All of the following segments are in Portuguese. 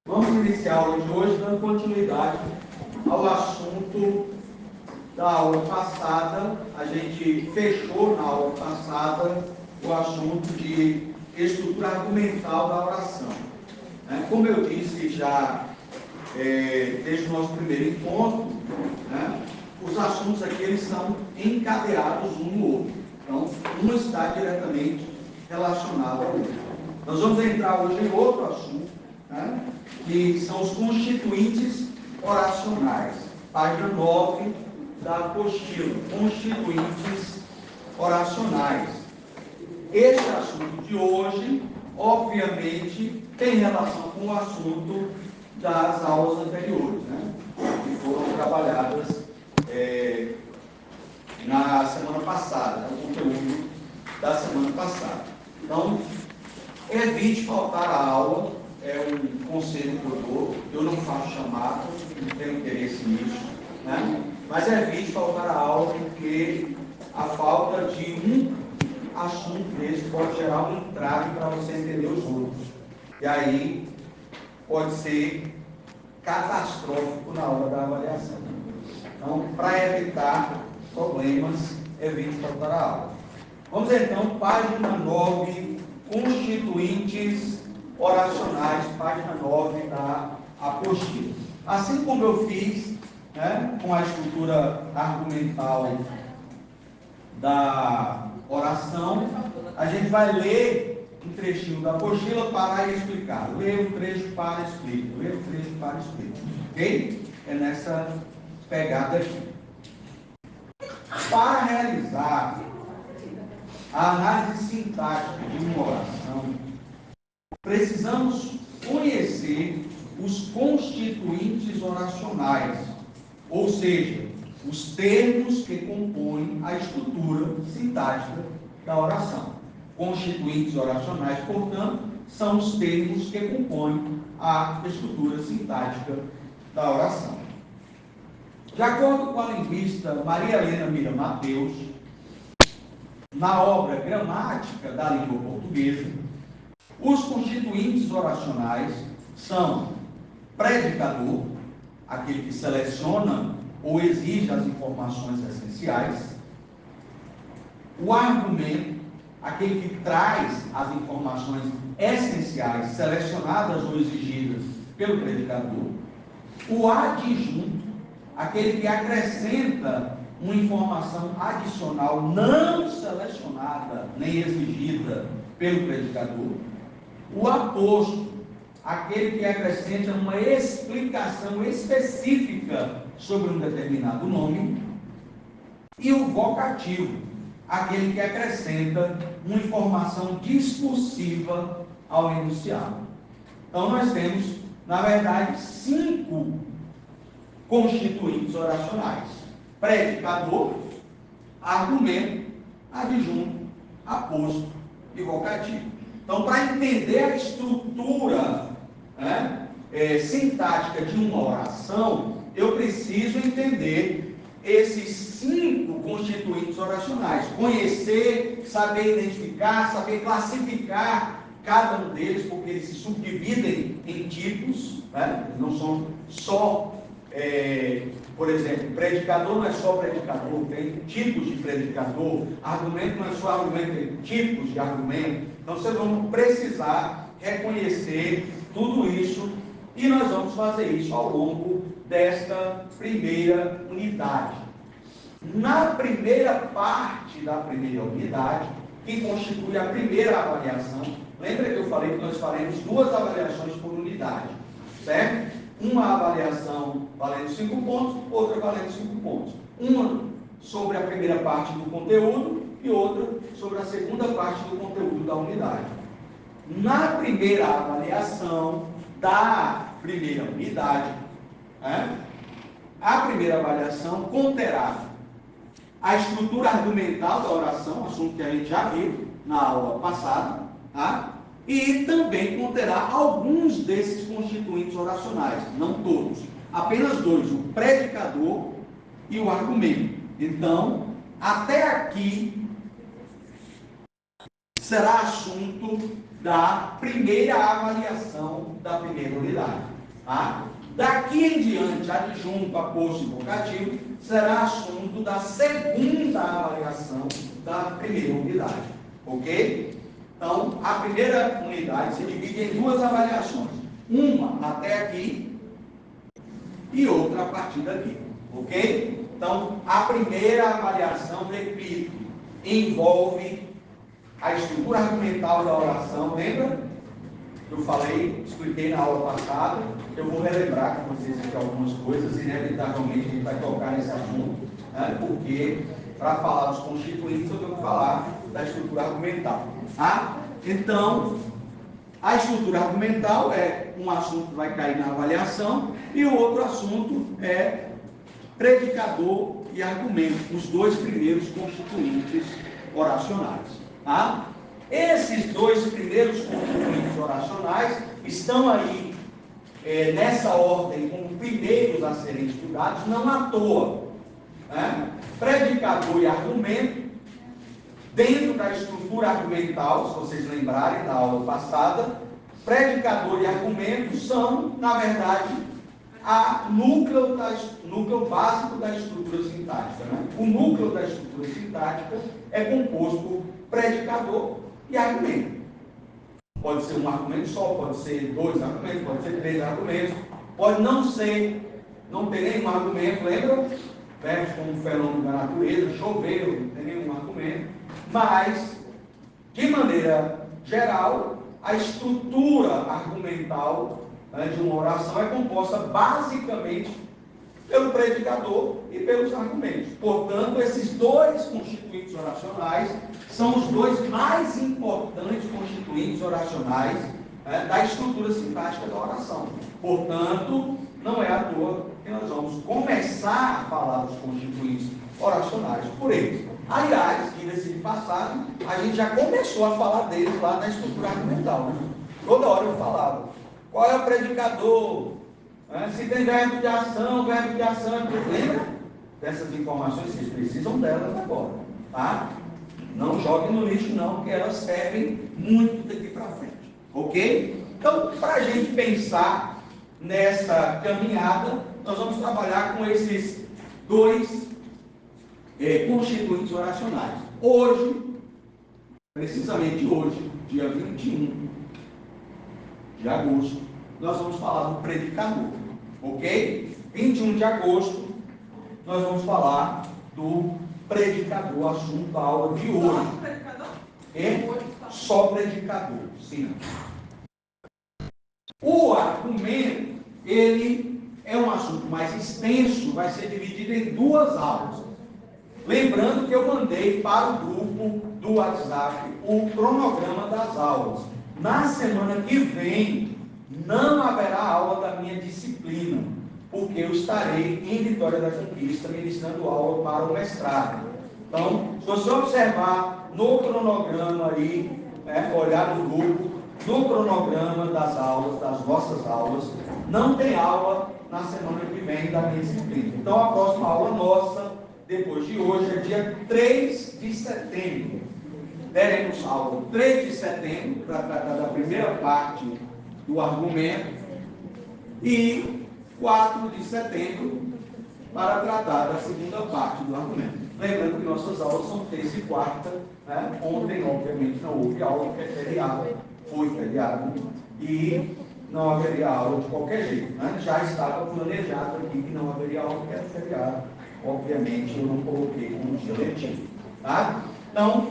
Vamos iniciar a aula de hoje dando continuidade ao assunto da aula passada. A gente fechou na aula passada o assunto de estrutura argumental da oração. Como eu disse já desde o nosso primeiro encontro, os assuntos aqui eles são encadeados um no outro. Então, um está diretamente relacionado ao outro. Nós vamos entrar hoje em outro assunto, que são os constituintes oracionais. Página 9 da apostila. Constituintes oracionais. Este assunto de hoje, obviamente, tem relação com o assunto das aulas anteriores, que foram trabalhadas na semana passada, o conteúdo da semana passada. Então, evite faltar a aula, é um conselho que eu dou, eu não faço chamada, não tenho interesse nisso, mas evite faltar a aula porque a falta de um assunto desse pode gerar um entrave para você entender os outros. E aí pode ser catastrófico na hora da avaliação. Então, para evitar problemas, evite faltar a aula. Vamos então, página 9, constituintes oracionais, página 9 da apostila. Assim como eu fiz com a estrutura argumental da oração, a gente vai ler um trechinho da apostila, parar e explicar. Lê um trecho, para, explica. Lê um trecho, para, explica. Ok? É nessa pegada aqui. Para realizar a análise sintática de uma oração, precisamos conhecer os constituintes oracionais, ou seja, os termos que compõem a estrutura sintática da oração. Constituintes oracionais, portanto, são os termos que compõem a estrutura sintática da oração. De acordo com a linguista Maria Helena Mira Mateus, na obra Gramática da Língua Portuguesa, os constituintes oracionais são predicador, aquele que seleciona ou exige as informações essenciais, o argumento, aquele que traz as informações essenciais selecionadas ou exigidas pelo predicador, o adjunto, aquele que acrescenta uma informação adicional não selecionada nem exigida pelo predicador, o aposto, aquele que acrescenta uma explicação específica sobre um determinado nome, e o vocativo, aquele que acrescenta uma informação discursiva ao enunciado. Então, nós temos, na verdade, 5 constituintes oracionais: predicador, argumento, adjunto, aposto e vocativo. Então, para entender a estrutura sintática de uma oração, eu preciso entender esses 5 constituintes oracionais, conhecer, saber identificar, saber classificar cada um deles, porque eles se subdividem em tipos, não são só, por exemplo, predicador não é só predicador, tem tipos de predicador, argumento não é só argumento, tem tipos de argumento. Então, vocês vão precisar reconhecer tudo isso e nós vamos fazer isso ao longo desta primeira unidade. Na primeira parte da primeira unidade, que constitui a primeira avaliação, lembra que eu falei que nós faremos 2 avaliações por unidade, certo? Uma avaliação valendo 5 pontos, outra valendo 5 pontos. Uma sobre a primeira parte do conteúdo e outra sobre a segunda parte do conteúdo da unidade. Na primeira avaliação da primeira unidade, a primeira avaliação conterá a estrutura argumental da oração, assunto que a gente já viu na aula passada, e também conterá alguns desses constituintes oracionais, não todos, apenas 2, o predicador e o argumento. Então, até aqui será assunto da primeira avaliação da primeira unidade. Tá? Daqui em diante, adjunto, aposto e vocativo será assunto da segunda avaliação da primeira unidade. Ok? Então, a primeira unidade se divide em duas avaliações. Uma até aqui e outra a partir daqui. Ok? Então, a primeira avaliação, repito, envolve a estrutura argumental da oração. Lembra? Eu falei, expliquei na aula passada. Eu vou relembrar com vocês aqui algumas coisas. Inevitavelmente a gente vai tocar nesse assunto, né? Porque para falar dos constituintes eu tenho que falar da estrutura argumental. Tá? Então, a estrutura argumental é um assunto que vai cair na avaliação e o outro assunto é predicador e argumento, os dois primeiros constituintes oracionais. Tá? Esses dois primeiros constituintes oracionais estão aí nessa ordem como primeiros a serem estudados, não à toa. Né? Predicador e argumento, dentro da estrutura argumental, se vocês lembrarem da aula passada, predicador e argumento são, na verdade, núcleo básico da estrutura sintática. Né? O núcleo da estrutura sintática é composto por predicador e argumento. Pode ser um argumento só, pode ser dois argumentos, pode ser três argumentos, pode não ter nenhum argumento, lembra? Verbos como fenômeno da natureza, chover, não tem nenhum argumento, mas, de maneira geral, a estrutura argumental, né, de uma oração é composta basicamente pelo predicador e pelos argumentos. Portanto, esses dois constituintes oracionais são os dois mais importantes constituintes oracionais da estrutura sintática da oração. Portanto, não é à toa que nós vamos começar a falar dos constituintes oracionais por eles. Aliás, diga-se de passagem, a gente já começou a falar deles lá na estrutura argumental. Né? Toda hora eu falava. Qual é o predicador? Se tem verbo de ação, lembra dessas informações? Vocês precisam delas agora, tá? Não joguem no lixo não, porque elas servem muito daqui para frente, ok? Então, para a gente pensar nessa caminhada, nós vamos trabalhar com esses dois constituintes oracionais. Hoje, precisamente hoje, dia 21 de agosto, nós vamos falar do predicador, ok? 21 de agosto, nós vamos falar do predicador, assunto da aula de hoje. Só predicador? Só predicador, sim. O argumento, ele é um assunto mais extenso, vai ser dividido em duas aulas. Lembrando que eu mandei para o grupo do WhatsApp o cronograma das aulas. Na semana que vem, não haverá aula da minha disciplina, porque eu estarei em Vitória da Conquista ministrando aula para o mestrado. Então, se você observar no cronograma aí, olhar no grupo, no cronograma das aulas, das nossas aulas, não tem aula na semana que vem da minha disciplina. Então, a próxima aula nossa, depois de hoje, é dia 3 de setembro. Teremos aula 3 de setembro, para tratar da primeira parte do argumento, e 4 de setembro, para tratar da segunda parte do argumento. Lembrando que nossas aulas são terça e quarta, né? Ontem, obviamente, não houve aula, porque é feriado, foi feriado, e não haveria aula de qualquer jeito. Né? Já estava planejado aqui que não haveria aula, porque era feriado. Obviamente, eu não coloquei como dia letivo. Tá? Então,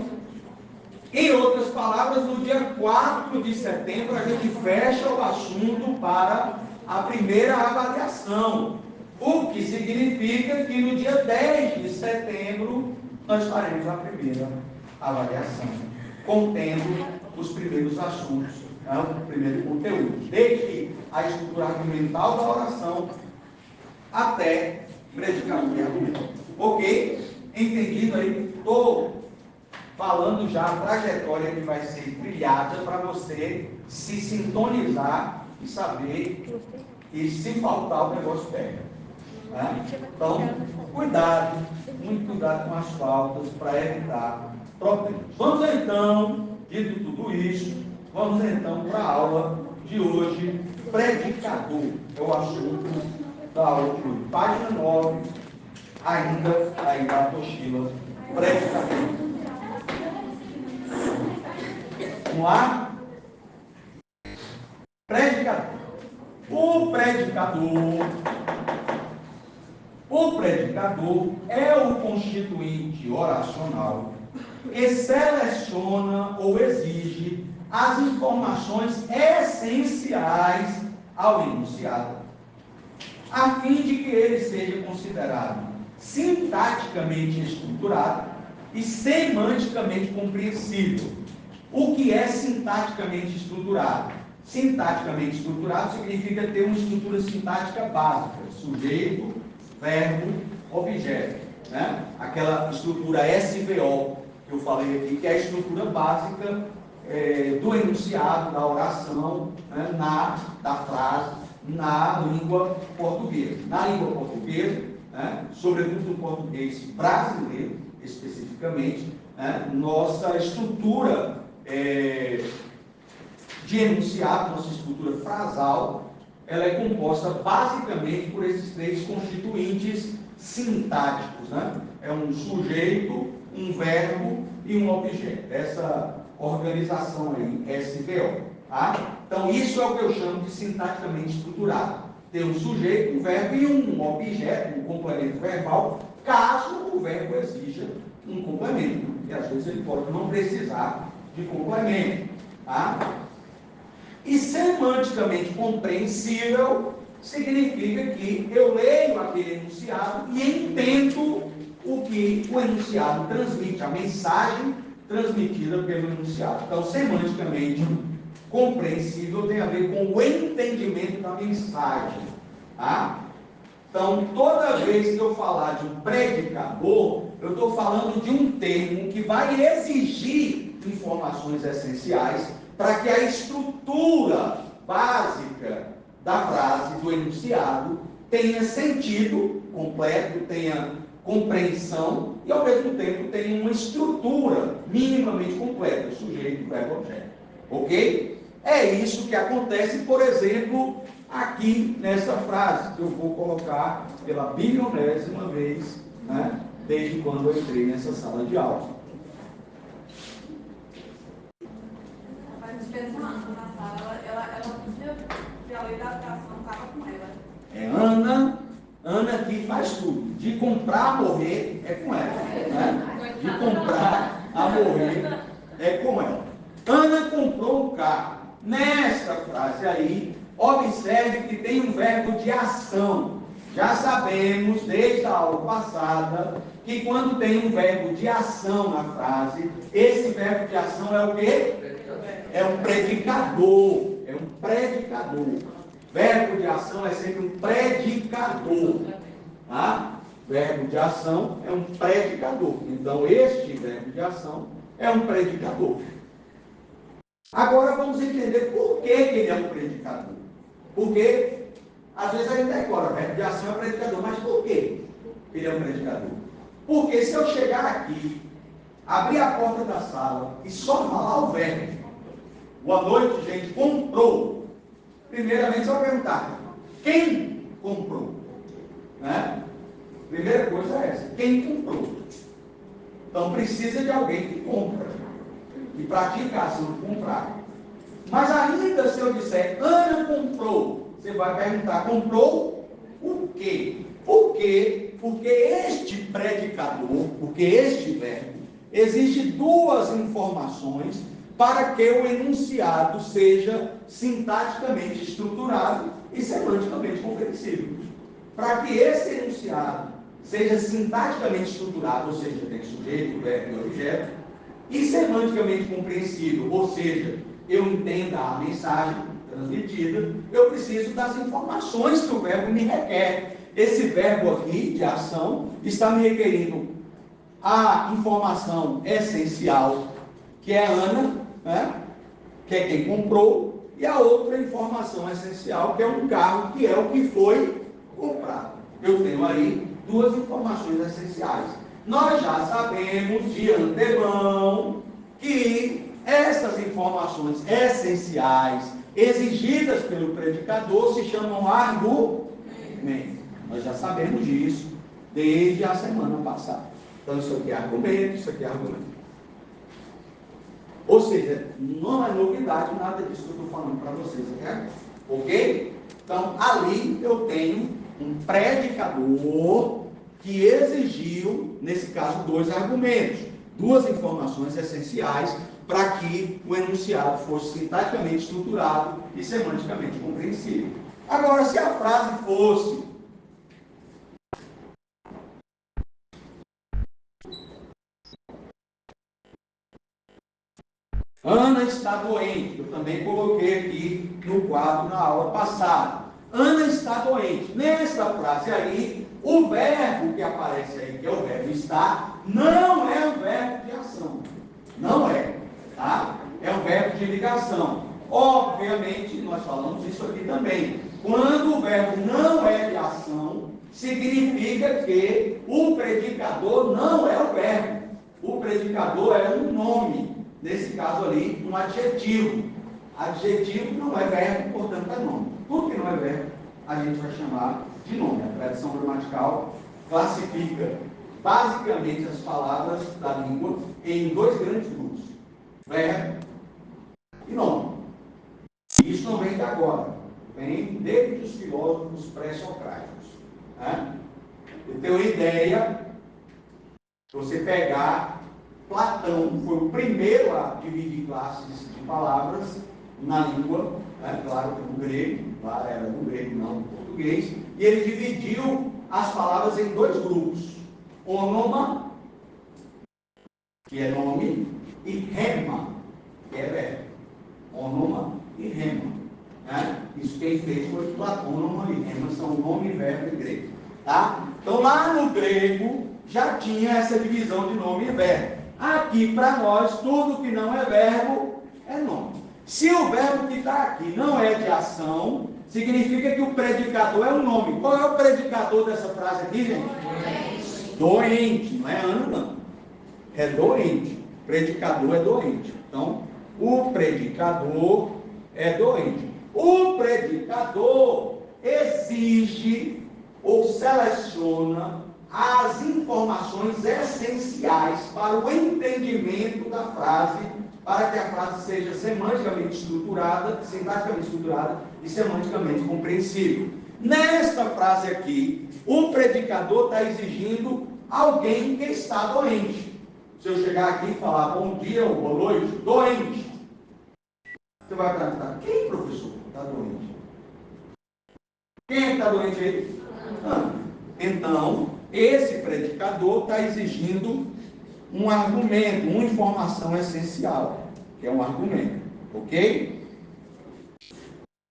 em outras palavras, no dia 4 de setembro, a gente fecha o assunto para a primeira avaliação. O que significa que no dia 10 de setembro, nós faremos a primeira avaliação, contendo os primeiros assuntos, né, o primeiro conteúdo, desde a estrutura argumental da oração até predicador e argumento. Ok? Entendido aí? Estou falando já a trajetória que vai ser trilhada para você se sintonizar e saber que se faltar o negócio pega. Né? Então, cuidado, muito cuidado com as faltas para evitar problemas. Vamos então, dito tudo isso, vamos então para a aula de hoje, predicador. É o assunto da aula de hoje. Página 9, ainda aí da apostila, predicador. Vamos lá? Predicador. O predicador é o constituinte oracional que seleciona ou exige as informações essenciais ao enunciado, a fim de que ele seja considerado sintaticamente estruturado e semanticamente compreensível. O que é sintaticamente estruturado? Sintaticamente estruturado significa ter uma estrutura sintática básica: sujeito, verbo, objeto, né? Aquela estrutura SVO que eu falei aqui, que é a estrutura básica do enunciado, da oração, né? Da frase, na língua portuguesa. Na língua portuguesa, né? Sobretudo no português brasileiro, especificamente, né? Nossa estrutura de enunciado, nossa estrutura frasal, ela é composta basicamente por esses três constituintes sintáticos, né? É um sujeito, um verbo e um objeto. Essa organização aí, SVO. Tá? Então, isso é o que eu chamo de sintaticamente estruturado. Tem um sujeito, um verbo e um objeto, um complemento verbal, caso o verbo exija um complemento. E às vezes ele pode não precisar de complemento. Tá? E semanticamente compreensível significa que eu leio aquele enunciado e entendo o que o enunciado transmite, a mensagem transmitida pelo enunciado. Então, semanticamente compreensível tem a ver com o entendimento da mensagem. Tá? Então, toda vez que eu falar de um predicador, eu estou falando de um termo que vai exigir informações essenciais para que a estrutura básica da frase, do enunciado, tenha sentido completo, tenha compreensão e, ao mesmo tempo, tenha uma estrutura minimamente completa: sujeito, verbo, objeto. Ok? É isso que acontece, por exemplo, aqui nessa frase, que eu vou colocar pela bilionésima vez, né, desde quando eu entrei nessa sala de aula. Ela podia ver a lei da atração, estava com ela. É Ana que faz tudo. De comprar a morrer é com ela. Né? De comprar a morrer é com ela. Ana comprou um carro. Nesta frase aí, observe que tem um verbo de ação. Já sabemos, desde a aula passada, que quando tem um verbo de ação na frase, esse verbo de ação é o quê? É um predicador. É um predicador. Verbo de ação é sempre um predicador. Tá? Verbo de ação é um predicador. Então, este verbo de ação é um predicador. Agora vamos entender por que ele é um predicador. Porque, às vezes a gente decora, verbo de ação é predicador, mas por que ele é um predicador? Porque se eu chegar aqui, abrir a porta da sala e só falar o verbo, boa noite, gente, comprou. Primeiramente você vai perguntar, quem comprou? Né? Primeira coisa é essa, quem comprou? Então precisa de alguém que compra, que pratica a ação de comprar. Mas ainda se eu disser, Ana comprou, você vai perguntar, comprou o quê? Por quê? Porque este predicador, porque este verbo, exige duas informações para que o enunciado seja sintaticamente estruturado e semanticamente compreensível. Para que esse enunciado seja sintaticamente estruturado, ou seja, tem sujeito, verbo e objeto, e semanticamente compreensível, ou seja, eu entenda a mensagem transmitida, eu preciso das informações que o verbo me requer. Esse verbo aqui, de ação, está me requerindo a informação essencial, que é Ana, né? Que é quem comprou, e a outra informação essencial, que é um carro, que é o que foi comprado. Eu tenho aí duas informações essenciais. Nós já sabemos de antemão que essas informações essenciais exigidas pelo predicador se chamam argumentos. Nós já sabemos disso desde a semana passada. Então, isso aqui é argumento, isso aqui é argumento. Ou seja, não é novidade nada disso que eu estou falando para vocês até agora. Ok? Então, ali eu tenho um predicador que exigiu, nesse caso, 2 argumentos, 2 informações essenciais para que o enunciado fosse sintaticamente estruturado e semanticamente compreensível. Agora, se a frase fosse: Ana está doente. Eu também coloquei aqui no quadro na aula passada. Ana está doente. Nessa frase aí, o verbo que aparece aí, que é o verbo estar, não é um verbo de ação. Não é, tá? É um verbo de ligação. Obviamente, nós falamos isso aqui também. Quando o verbo não é de ação, significa que o predicador não é o verbo. O predicador é um nome. Nesse caso ali, um adjetivo. Adjetivo não é verbo, portanto é nome. Tudo que não é verbo, a gente vai chamar de nome. A tradição gramatical classifica basicamente as palavras da língua em 2 grandes grupos: verbo e nome. Isso não vem de agora, vem desde os filósofos pré-socráticos. Né? Eu tenho uma ideia, se você pegar Platão, foi o primeiro a dividir classes de palavras na língua, né? Claro que no grego, lá era no grego, não no português, e ele dividiu as palavras em 2 grupos: ônoma, que é nome, e rema, que é verbo. Ônoma e rema. Né? Isso quem fez foi Platão. Ônoma e rema são nome e verbo em grego. Tá? Então lá no grego já tinha essa divisão de nome e verbo. Aqui para nós, tudo que não é verbo é nome. Se o verbo que está aqui não é de ação, significa que o predicador é um nome. Qual é o predicador dessa frase aqui, gente? Doente. Não é Ana, não. É doente. Predicador é doente. Então, o predicador é doente. O predicador exige ou seleciona as informações essenciais para o entendimento da frase, para que a frase seja semanticamente estruturada, sintaticamente estruturada e semanticamente compreensível. Nesta frase aqui, o predicador está exigindo alguém que está doente. Se eu chegar aqui e falar bom dia ou boa noite, doente, você vai perguntar: quem, professor, está doente? Quem é que está doente aí? Então, esse predicador está exigindo um argumento, uma informação essencial, que é um argumento, ok?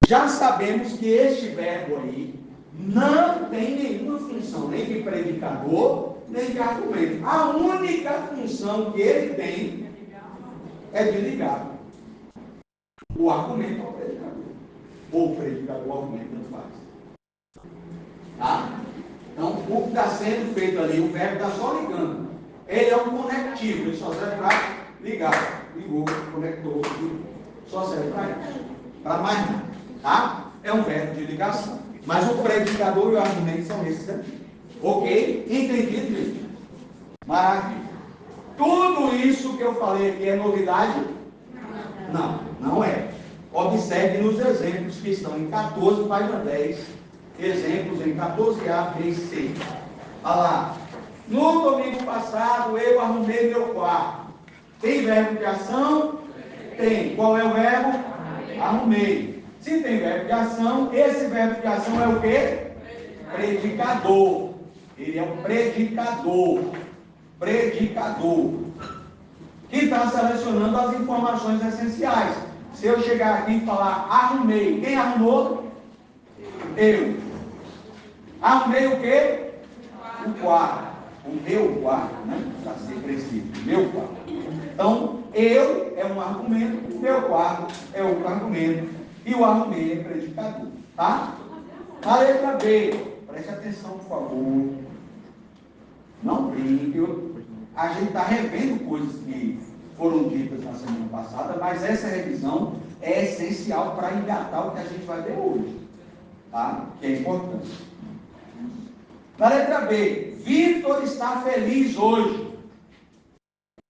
Já sabemos que este verbo aí não tem nenhuma função, nem de predicador, nem de argumento. A única função que ele tem é de ligar o argumento ao predicador. Ou o predicador ao argumento, tanto faz. Tá? Então, o que está sendo feito ali, o verbo está só ligando. Ele é um conectivo, ele só serve para ligar. Ligou, conectou, ligou. Só serve para isso. Para mais nada. Tá? É um verbo de ligação. Mas o predicador e o argumento são esses aqui. Ok? Entendido, gente? Maravilha. Tudo isso que eu falei aqui é novidade? Não, não é. Observe nos exemplos que estão em 14, página 10. Exemplos em 14A, B e C. Olha lá. No domingo passado, eu arrumei meu quarto. Tem verbo de ação? Tem. Qual é o verbo? Arrumei. Se tem verbo de ação, esse verbo de ação é o quê? Predicador. Ele é um predicador. Predicador. Que está selecionando as informações essenciais. Se eu chegar aqui e falar arrumei, quem arrumou? Eu. Arrumei o quê? O quarto. O meu quarto, né? Para ser preciso. Meu quarto. Então, eu é um argumento, o meu quarto é outro argumento. E o arrumei é predicador. Tá? A letra B. Preste atenção, por favor. Não brinque. A gente está revendo coisas que foram ditas na semana passada, mas essa revisão é essencial para engatar o que a gente vai ver hoje, tá? Que é importante. Na letra B, Vitor está feliz hoje.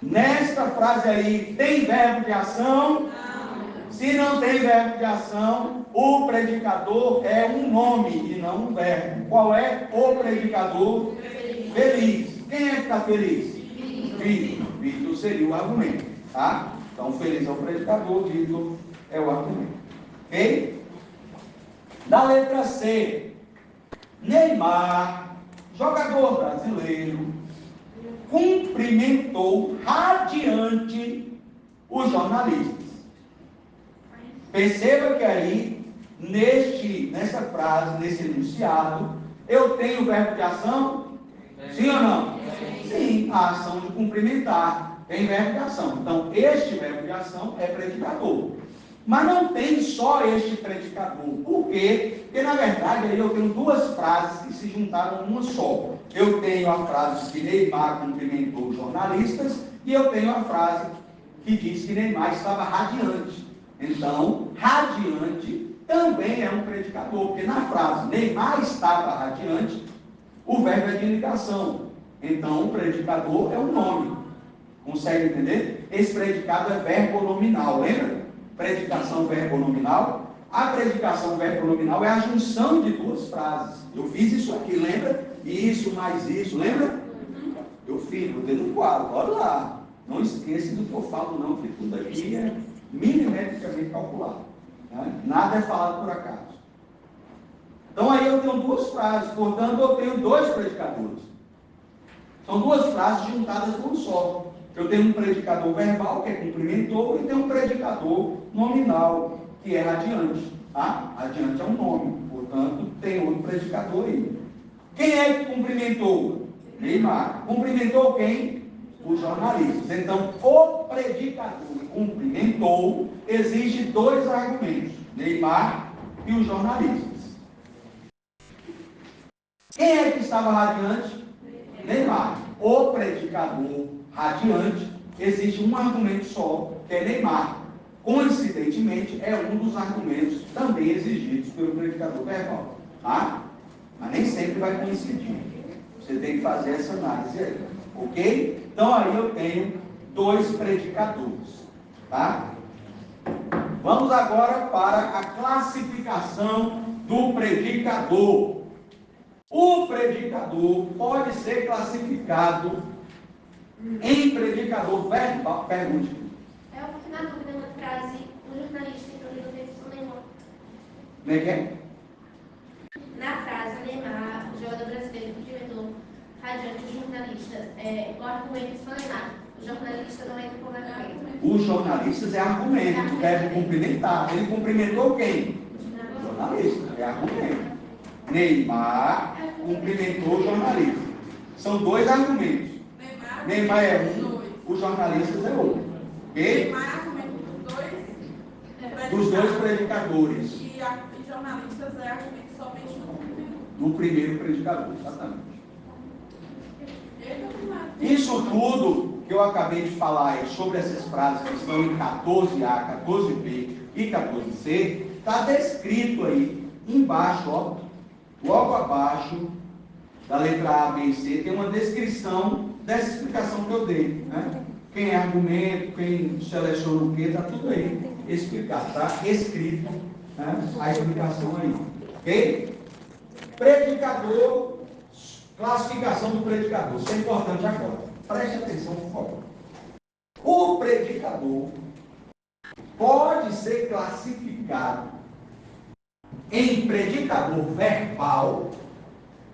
Nesta frase aí, tem verbo de ação? Não. Se não tem verbo de ação, o predicador é um nome e não um verbo. Qual é o predicador? Feliz. Quem é que está feliz? Vitor. Vitor seria o argumento, tá? Então, feliz é o predicador, Vitor é o argumento. Ok? Na letra C, Neymar, jogador brasileiro, cumprimentou radiante os jornalistas. Perceba que aí, nessa frase, nesse enunciado, eu tenho o verbo de ação? Sim ou não? Sim, a ação de cumprimentar tem verbo de ação. Então, este verbo de ação é predicador. Mas não tem só este predicador. Por quê? Porque, na verdade, aí eu tenho duas frases que se juntaram numa só. Eu tenho a frase que Neymar cumprimentou os jornalistas e eu tenho a frase que diz que Neymar estava radiante. Então, radiante também é um predicador, porque na frase Neymar estava radiante, o verbo é de indicação. Então, o predicador é um nome. Consegue entender? Esse predicado é verbo nominal, lembra? Predicação verbo nominal. A predicação verbo nominal é a junção de duas frases. Eu fiz isso aqui, lembra? Isso mais isso, lembra? Eu fiz, botei no quadro, olha lá. Não esqueça do que eu falo, não, que tudo aqui é milimetricamente calculado. Né? Nada é falado por acaso. Então aí eu tenho duas frases, portanto eu tenho dois predicadores. São duas frases juntadas num só. Eu tenho um predicador verbal, que é cumprimentou, e tenho um predicador nominal, que é radiante. Tá? Radiante é um nome, portanto, tem outro predicador aí. Quem é que cumprimentou? Neymar. Cumprimentou quem? Os jornalistas. Então, o predicador cumprimentou exige dois argumentos: Neymar e os jornalistas. Quem é que estava radiante? Neymar. O predicador radiante existe um argumento só, que é Neymar. Coincidentemente, é um dos argumentos também exigidos pelo predicador verbal. Tá? Mas nem sempre vai coincidir. Você tem que fazer essa análise aí. Ok? Então aí eu tenho dois predicadores. Tá? Vamos agora para a classificação do predicador. O predicador pode ser classificado em predicador verbal. Pergunte. Eu fico na dúvida na frase, o jornalista entrou no texto Neymar. Como é que é? Na frase, Neymar, o jogador brasileiro, cumprimentou radiante os jornalistas. O argumento foi Neymar. O jornalista não entra como argumento. Os jornalistas é argumento, o verbo cumprimentar. Ele cumprimentou quem? O jornalista, é argumento. Neymar cumprimentou o jornalista. São dois argumentos. Neymar é um, os jornalistas é outro. Ok? Neymar é argumento dos dois predicadores. E jornalistas é argumento somente do primeiro predicador, exatamente. Isso tudo que eu acabei de falar aí sobre essas frases que estão em 14A, 14B e 14C, está descrito aí embaixo, ó, logo abaixo da letra A, B e C, tem uma descrição dessa explicação que eu dei, né? Quem é argumento, quem seleciona o que, está tudo aí explicado, está escrito, né? A explicação aí, ok? Predicador, classificação do predicador, isso é importante agora, preste atenção, por favor. O predicador pode ser classificado em predicador verbal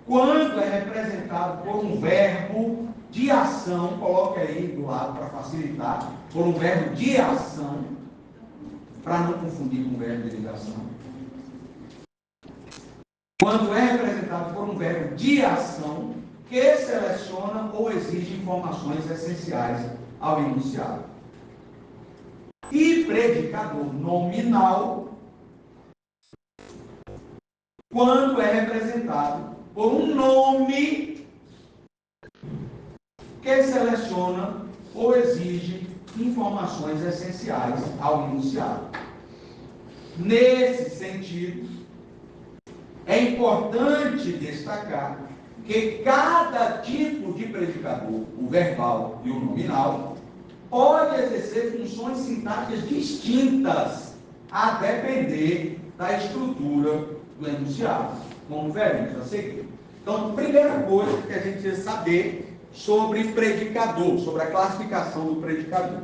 quando é representado por um verbo de ação, coloque aí do lado para facilitar, por um verbo de ação, para não confundir com o verbo de ligação. Quando é representado por um verbo de ação que seleciona ou exige informações essenciais ao enunciado. E predicador nominal quando é representado por um nome que seleciona ou exige informações essenciais ao enunciado. Nesse sentido, é importante destacar que cada tipo de predicador, o verbal e o nominal, pode exercer funções sintáticas distintas a depender da estrutura do enunciado, como veremos a seguir. Então, primeira coisa que a gente precisa saber sobre predicador, sobre a classificação do predicador.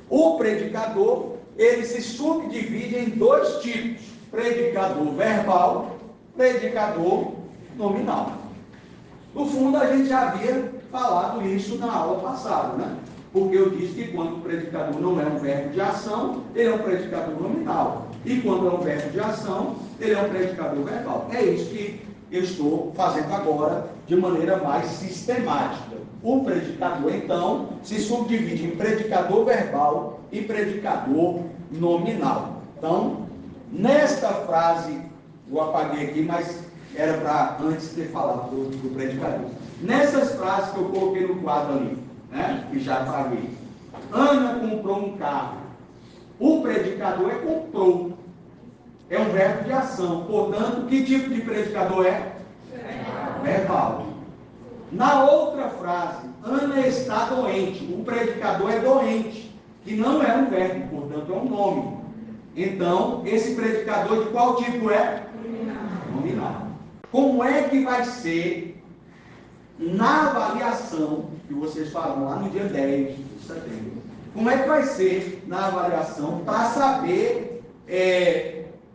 O predicador, ele se subdivide em dois tipos: predicador verbal, predicador nominal. No fundo, a gente já havia falado isso na aula passada, né? Porque eu disse que quando o predicador não é um verbo de ação, ele é um predicador nominal. E quando é um verbo de ação, ele é um predicador verbal. É isso que eu estou fazendo agora de maneira mais sistemática. O predicador, então, se subdivide em predicador verbal e predicador nominal. Então, nesta frase, eu apaguei aqui, mas era para antes ter falado do predicador. Nessas frases que eu coloquei no quadro ali, né, que já apaguei. Ana comprou um carro. O predicador é comprou. É um verbo de ação. Portanto, que tipo de predicador é? Verbal. Na outra frase, Ana está doente. O predicador é doente, que não é um verbo, portanto é um nome. Então, esse predicador de qual tipo é? Nominal. Como é que vai ser na avaliação que vocês falaram lá no dia 10 de setembro? Como é que vai ser na avaliação para saber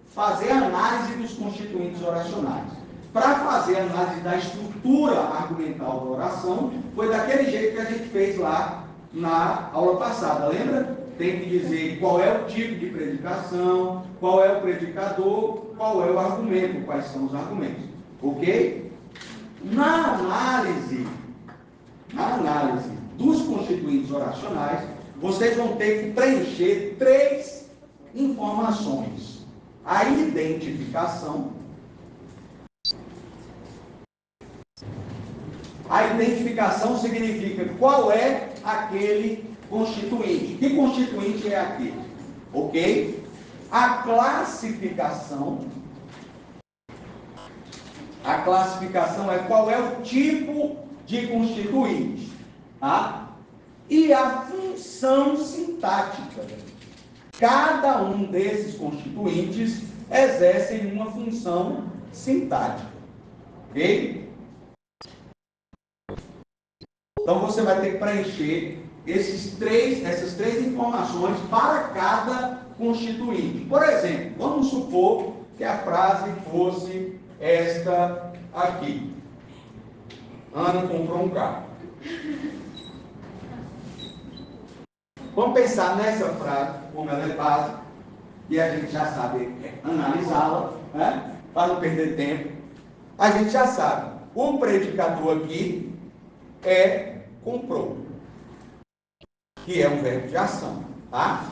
fazer a análise dos constituintes oracionais? Para fazer a análise da estrutura argumental da oração, foi daquele jeito que a gente fez lá na aula passada, lembra? Tem que dizer qual é o tipo de predicação, qual é o predicador, qual é o argumento, quais são os argumentos. Ok? Na análise dos constituintes oracionais, vocês vão ter que preencher 3 informações: a identificação. A identificação significa qual é aquele constituinte. Que constituinte é aquele? Ok? A classificação. A classificação é qual é o tipo de constituinte. Tá? E a função sintática. Cada um desses constituintes exerce uma função sintática. Ok? Então você vai ter que preencher essas três informações para cada constituinte. Por exemplo, vamos supor que a frase fosse esta aqui: Ana comprou um carro. Vamos pensar nessa frase, como ela é básica, e a gente já sabe analisá-la, né? Para não perder tempo. A gente já sabe, o predicador aqui é comprou, que é um verbo de ação, tá?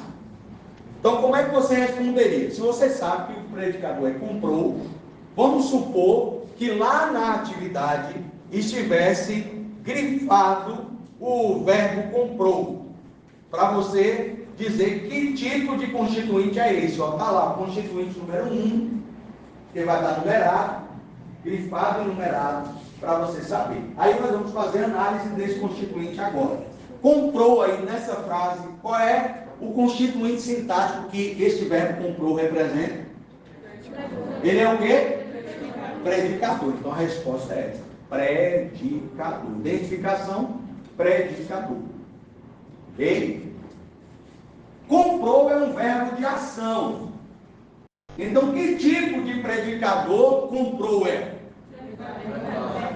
Então, como é que você responderia? Se você sabe que o predicador é comprou, vamos supor que lá na atividade estivesse grifado o verbo comprou, para você dizer que tipo de constituinte é esse. Está lá, o constituinte número 1, que vai estar numerado, grifado e numerado, para você saber. Aí nós vamos fazer análise desse constituinte agora. Comprou aí nessa frase, qual é o constituinte sintático que este verbo comprou representa? Ele é o quê? Predicador. Então a resposta é essa: predicador. Identificação, predicador. Ok? Comprou é um verbo de ação. Então que tipo de predicador comprou é?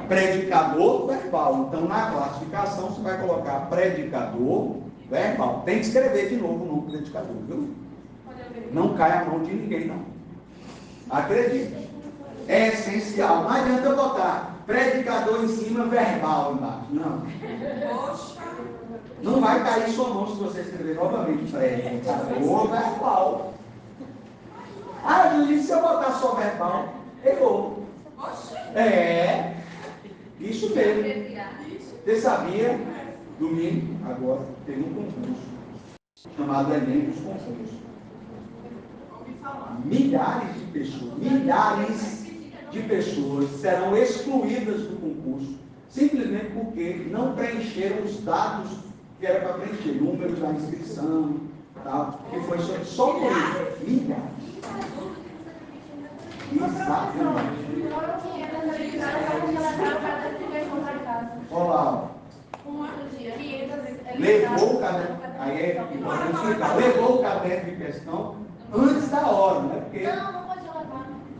Predicador verbal. Então, na classificação, você vai colocar predicador verbal. Tem que escrever de novo no predicador, viu? Não cai a mão de ninguém, não. Acredite. É essencial. Não adianta eu botar predicador em cima, verbal embaixo. Não. Não vai cair sua mão se você escrever novamente predicador verbal. Ah, Juiz, se eu botar só verbal, errou. É. Isso mesmo. Você sabia? Domingo, agora, tem um concurso chamado Enem dos Concursos. milhares de pessoas serão excluídas do concurso, simplesmente porque não preencheram os dados que era para preencher, número da inscrição, tal, que foi só por isso. Milhares. Exatamente. Olha lá, levou o caderno, aí é importante explicar, levou o caderno de questão antes da hora, né? Porque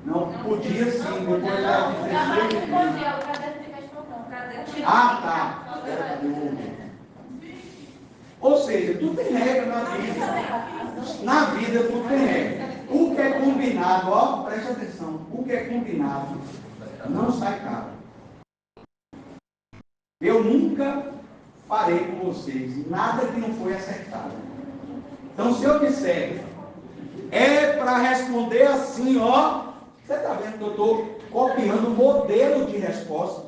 não podia sim, depois da 16 dias. Ah, tá. Ou seja, tudo tem regra na vida. Na vida tudo tem regra. O que é combinado, ó, preste atenção, o que é combinado não sai caro. Eu nunca farei com vocês nada que não foi acertado. Então, se eu disser, é para responder assim, ó, você está vendo que eu estou copiando o modelo de resposta.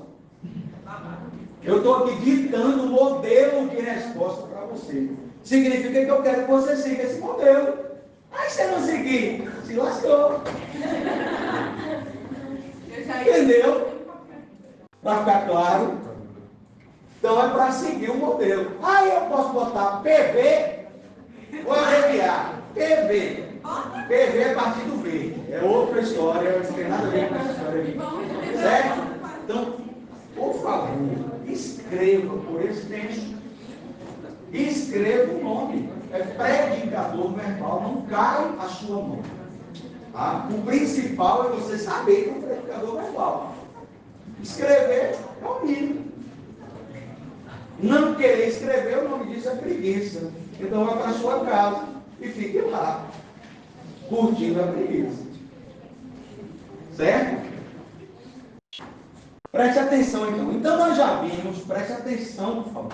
Eu estou aqui ditando o modelo de resposta para você. Significa que eu quero que você siga esse modelo. Aí se não seguir, se lascou. Entendeu? Para ficar claro. Então é para seguir o modelo. Aí eu posso botar PV, vou abreviar. PV. PV é partido V. É outra história, não tem nada a ver com essa história aqui. Certo? Então, por favor, escreva por extenso. Escreva o nome. É predicador verbal, não cai a sua mão. Tá? O principal é você saber que é um predicador verbal. Escrever é o mínimo. Não querer escrever, o nome disso é preguiça. Então vai para a sua casa e fique lá, curtindo a preguiça. Certo? Preste atenção então. Então nós já vimos, preste atenção, por favor.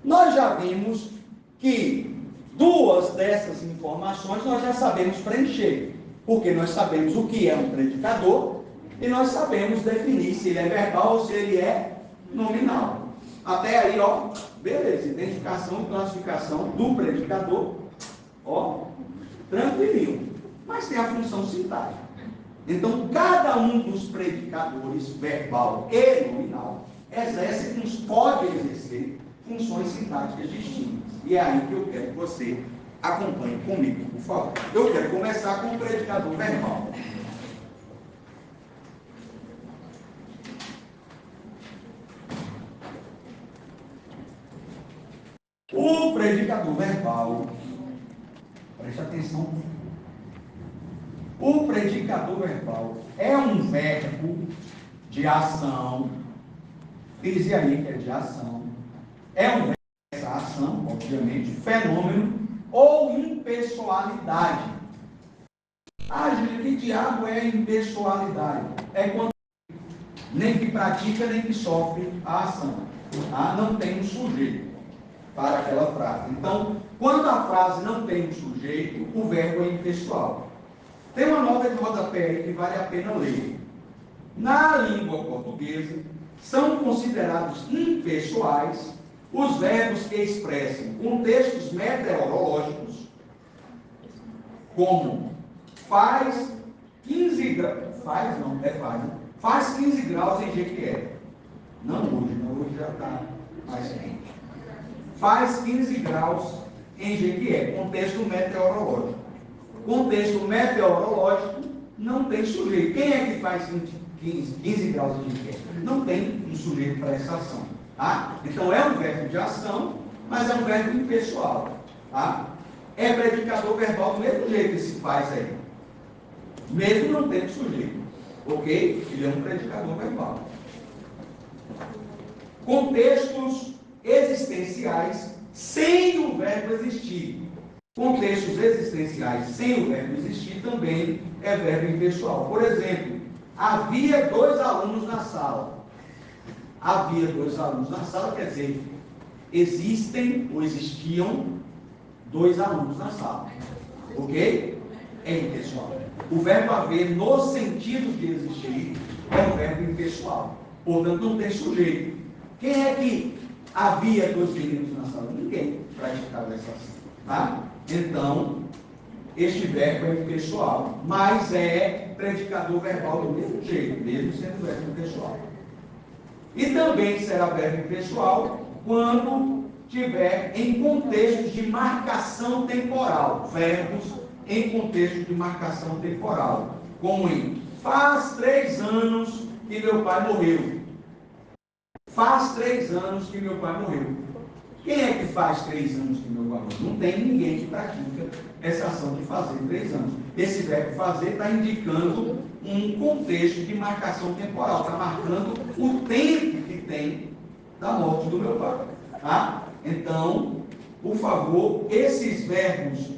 Nós já vimos que duas dessas informações nós já sabemos preencher. Porque nós sabemos o que é um predicador e nós sabemos definir se ele é verbal ou se ele é nominal. Até aí, ó, beleza, identificação e classificação do predicador, ó, tranquilinho. Mas tem a função sintática. Então, cada um dos predicadores, verbal e nominal, pode exercer funções sintáticas distintas. E é aí que eu quero que você acompanhe comigo, por favor. Eu quero começar com o predicador verbal. O predicador verbal, preste atenção. O predicador verbal é um verbo de ação, diz aí que é de ação, é um verbo dessa ação, obviamente, fenômeno ou impessoalidade. Ah, Júlia, que diabo é impessoalidade? É quando nem que pratica, nem que sofre a ação. Ah, não tem um sujeito para aquela frase. Então, quando a frase não tem um sujeito, o verbo é impessoal. Tem uma nota de rodapé aí que vale a pena ler. Na língua portuguesa, são considerados impessoais os verbos que expressam contextos meteorológicos, como faz 15 graus, faz 15 graus em Jequié. Não hoje, não, hoje já está mais quente. Faz 15 graus em Jequié, contexto meteorológico. Contexto meteorológico não tem sujeito. Quem é que faz 15 graus em Jequié? Não tem um sujeito para essa ação. Tá? Então é um verbo de ação, mas é um verbo impessoal. Tá? É predicador verbal do mesmo jeito que se faz aí. Mesmo não tendo sujeito. Ok? Ele é um predicador verbal. Contextos existenciais sem o verbo existir. Contextos existenciais sem o verbo existir também é verbo impessoal. Por exemplo, havia 2 alunos na sala. Havia 2 alunos na sala, quer dizer, existem ou existiam 2 alunos na sala. Ok? É impessoal. O verbo haver, no sentido de existir, é um verbo impessoal. Portanto, não tem sujeito. Quem é que havia 2 meninos na sala? Ninguém praticava essa ação. Tá? Então, este verbo é impessoal, mas é predicador verbal do mesmo jeito, mesmo sendo verbo impessoal. E também será verbo impessoal quando tiver em contexto de marcação temporal, verbos em contexto de marcação temporal, como em faz 3 anos que meu pai morreu. Faz 3 anos que meu pai morreu. Quem é que faz 3 anos que meu pai morreu? Não tem ninguém que pratica essa ação de fazer 3 anos. Esse verbo fazer está indicando um contexto de marcação temporal, está marcando o tempo que tem da morte do meu pai. Tá? Então, por favor, esses verbos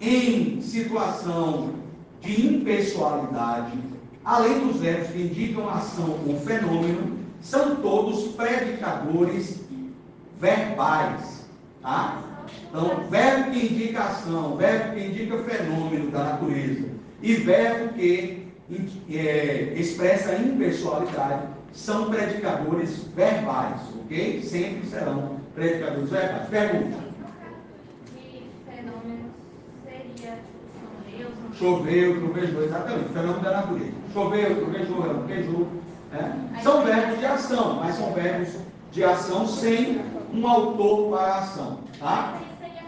em situação de impessoalidade, além dos verbos que indicam ação ou fenômeno, são todos predicadores verbais. Tá? Então, verbo que indica ação, verbo que indica fenômeno da natureza e verbo que expressa impessoalidade são predicadores verbais, ok? Sempre serão predicadores verbais. Pergunta. De fenômenos seria Choveu, trovejou, exatamente. Fenômeno da natureza. Choveu, trovejou, relampejou. São verbos de ação, mas são verbos de ação sem um autor para a ação. Tá? Seria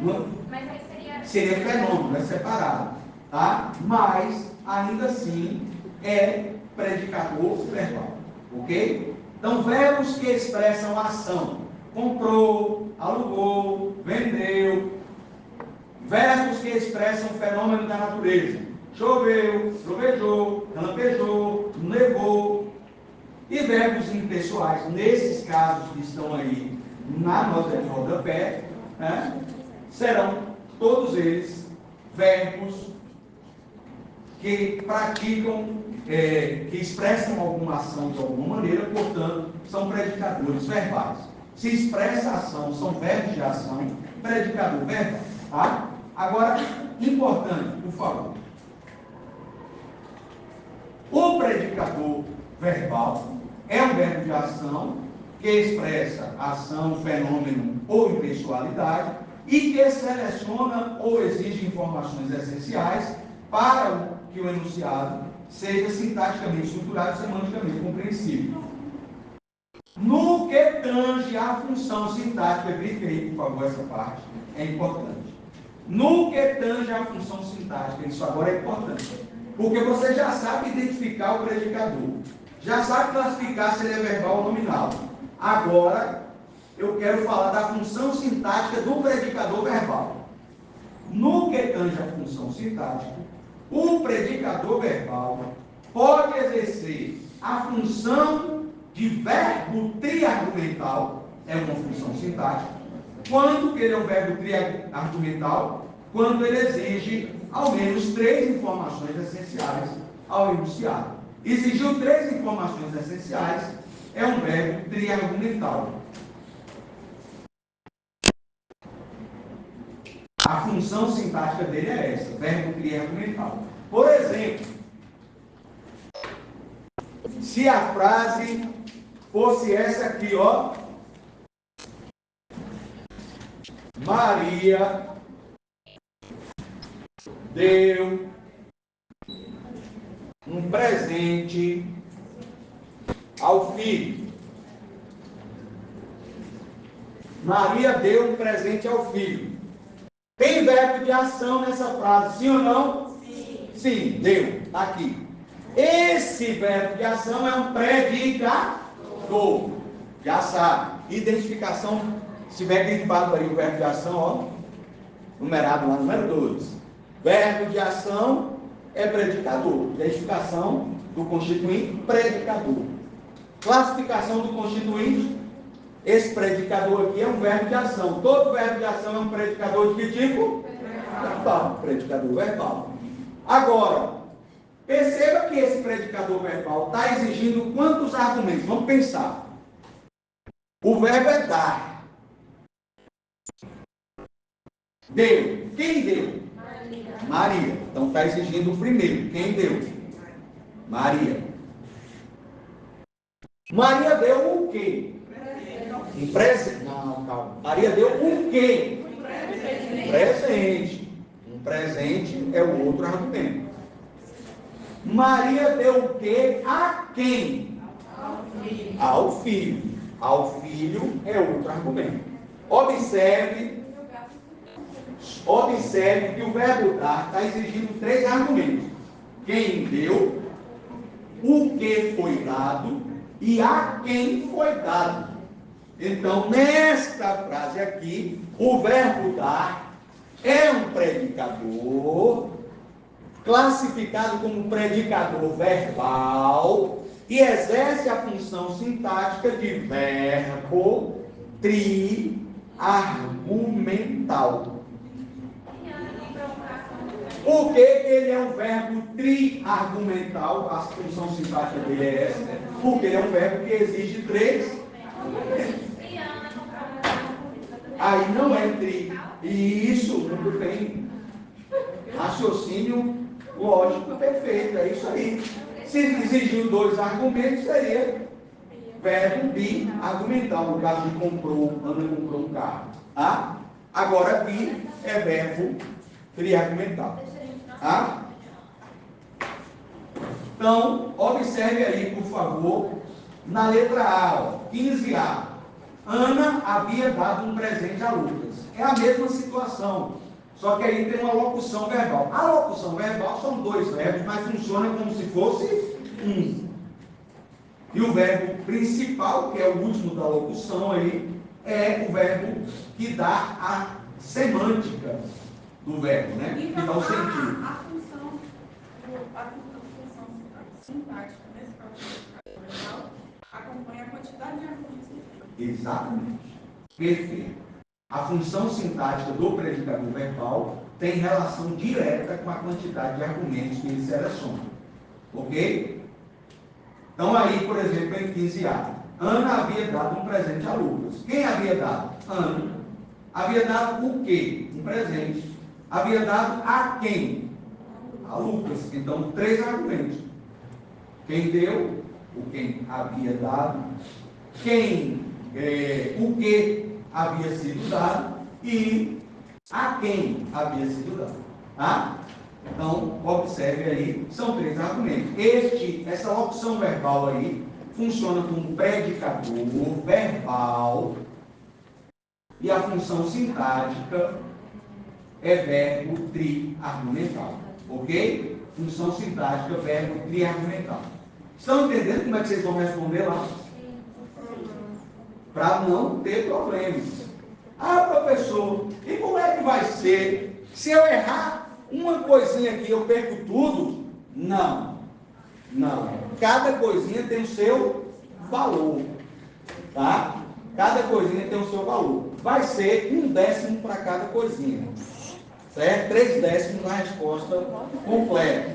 fenômeno, não? Mas aí seria fenômeno, é separado. Tá? Mas, ainda assim, é predicador verbal. Ok? Então, verbos que expressam ação. Comprou, alugou, vendeu. Verbos que expressam fenômeno da natureza. Choveu, trovejou, relampejou, nevou. E verbos impessoais, nesses casos que estão aí na nota de rodapé, serão todos eles verbos que praticam, que expressam alguma ação de alguma maneira, portanto, são predicadores verbais. Se expressa ação, são verbos de ação, predicador verbal. Tá? Agora, importante, por favor. O predicador verbal é um verbo de ação que expressa ação, fenômeno ou impessoalidade e que seleciona ou exige informações essenciais para que o enunciado seja sintaticamente estruturado e semanticamente compreensível. No que tange à função sintática, verifique aí, por favor, essa parte, é importante. No que tange à função sintática, isso agora é importante, porque você já sabe identificar o predicador, já sabe classificar se ele é verbal ou nominal. Agora, eu quero falar da função sintática do predicador verbal. No que tange à função sintática, o predicador verbal pode exercer a função de verbo triargumental, é uma função sintática. Quando ele é um verbo triargumental? Quando ele exige ao menos 3 informações essenciais ao enunciado. Exigiu 3 informações essenciais, é um verbo triargumental. A função sintática dele é essa, verbo triargumental. Por exemplo, se a frase fosse essa aqui, ó. Maria deu um presente ao filho. Maria deu um presente ao filho. Tem verbo de ação nessa frase, sim ou não? Sim. Sim, deu. Está aqui. Esse verbo de ação é um predicador. Já sabe. Identificação, se tiver grifado aí o verbo de ação, ó. Numerado lá, número 2. Verbo de ação é predicador. Identificação do constituinte, predicador. Classificação do constituinte. Esse predicador aqui é um verbo de ação. Todo verbo de ação é um predicador de que tipo? Verbal. Predicador verbal. Agora, perceba que esse predicador verbal está exigindo quantos argumentos? Vamos pensar. O verbo é dar. Deu. Quem deu? Maria. Então está exigindo o primeiro. Quem deu? Maria. Maria deu o quê? Um presente. Não, calma. Maria deu um quê? Um presente. Um presente é o outro argumento. Maria deu o quê? A quem? Ao filho. Ao filho é outro argumento. Observe que o verbo dar está exigindo 3 argumentos. Quem deu, o que foi dado e a quem foi dado. Então, nesta frase aqui, o verbo dar é um predicador, classificado como predicador verbal, e exerce a função sintática de verbo triargumental. Por que ele é um verbo triargumental? A função sintática dele é essa, porque ele é um verbo que exige 3. Aí não é tri. Isso, muito bem. Raciocínio lógico perfeito, é isso aí. Se exigiu 2 argumentos, seria verbo bi-argumental. No caso de Ana comprou um carro. Ah? Agora, bi é verbo tri-argumental. Ah? Então, observe aí, por favor, na letra A, ó, 15A. Ana havia dado um presente a Lucas. É a mesma situação, só que aí tem uma locução verbal. A locução verbal são 2 verbos, mas funciona como se fosse um. E o verbo principal, que é o último da locução aí, é o verbo que dá a semântica do verbo, né? Que dá o sentido. A função sintática nesse caso acompanha a quantidade de argumentos que tem. Exatamente. Perfeito. A função sintática do predicador verbal tem relação direta com a quantidade de argumentos que ele seleciona. Ok? Então aí, por exemplo, em 15A, Ana havia dado um presente a Lucas. Quem havia dado? Ana. Havia dado o quê? Um presente. Havia dado a quem? A Lucas. Então, 3 argumentos. Quem deu? O quem havia dado. O que havia sido dado e a quem havia sido dado. Tá? Então, observe aí, são 3 argumentos. Essa locução verbal aí funciona como predicador verbal e a função sintática é verbo triargumental. Ok? Função sintática, verbo triargumental. Estão entendendo como é que vocês vão responder lá? Para não ter problemas. Ah, professor, e como é que vai ser? Se eu errar uma coisinha aqui, eu perco tudo? Não. Não. Cada coisinha tem o seu valor. Tá? Cada coisinha tem o seu valor. Vai ser 1/10 para cada coisinha. Certo? 3/10 na resposta completa.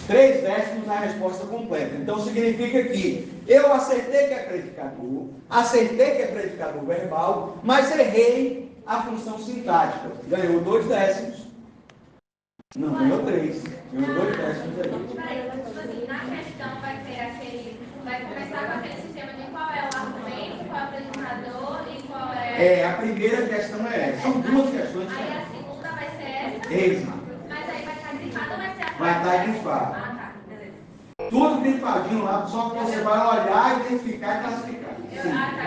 3/10 na resposta completa. Então significa que eu acertei que é predicador, acertei que é predicador verbal, mas errei a função sintática. Ganhou 2/10. Não, ganhou 3. Ganhou 2/10 aí. Tipo assim, na questão vai ter aquele. Vai começar com aquele sistema de qual é o argumento, qual é o predicador e qual é. A primeira questão é essa. São 2 questões. Aí a segunda vai ser essa. Exato. Mas aí vai estar grifado ou vai ser a. Vai estar grifado. Ah, tá. Beleza. Tudo grifadinho lá, só que você vai olhar, identificar e classificar. Tá.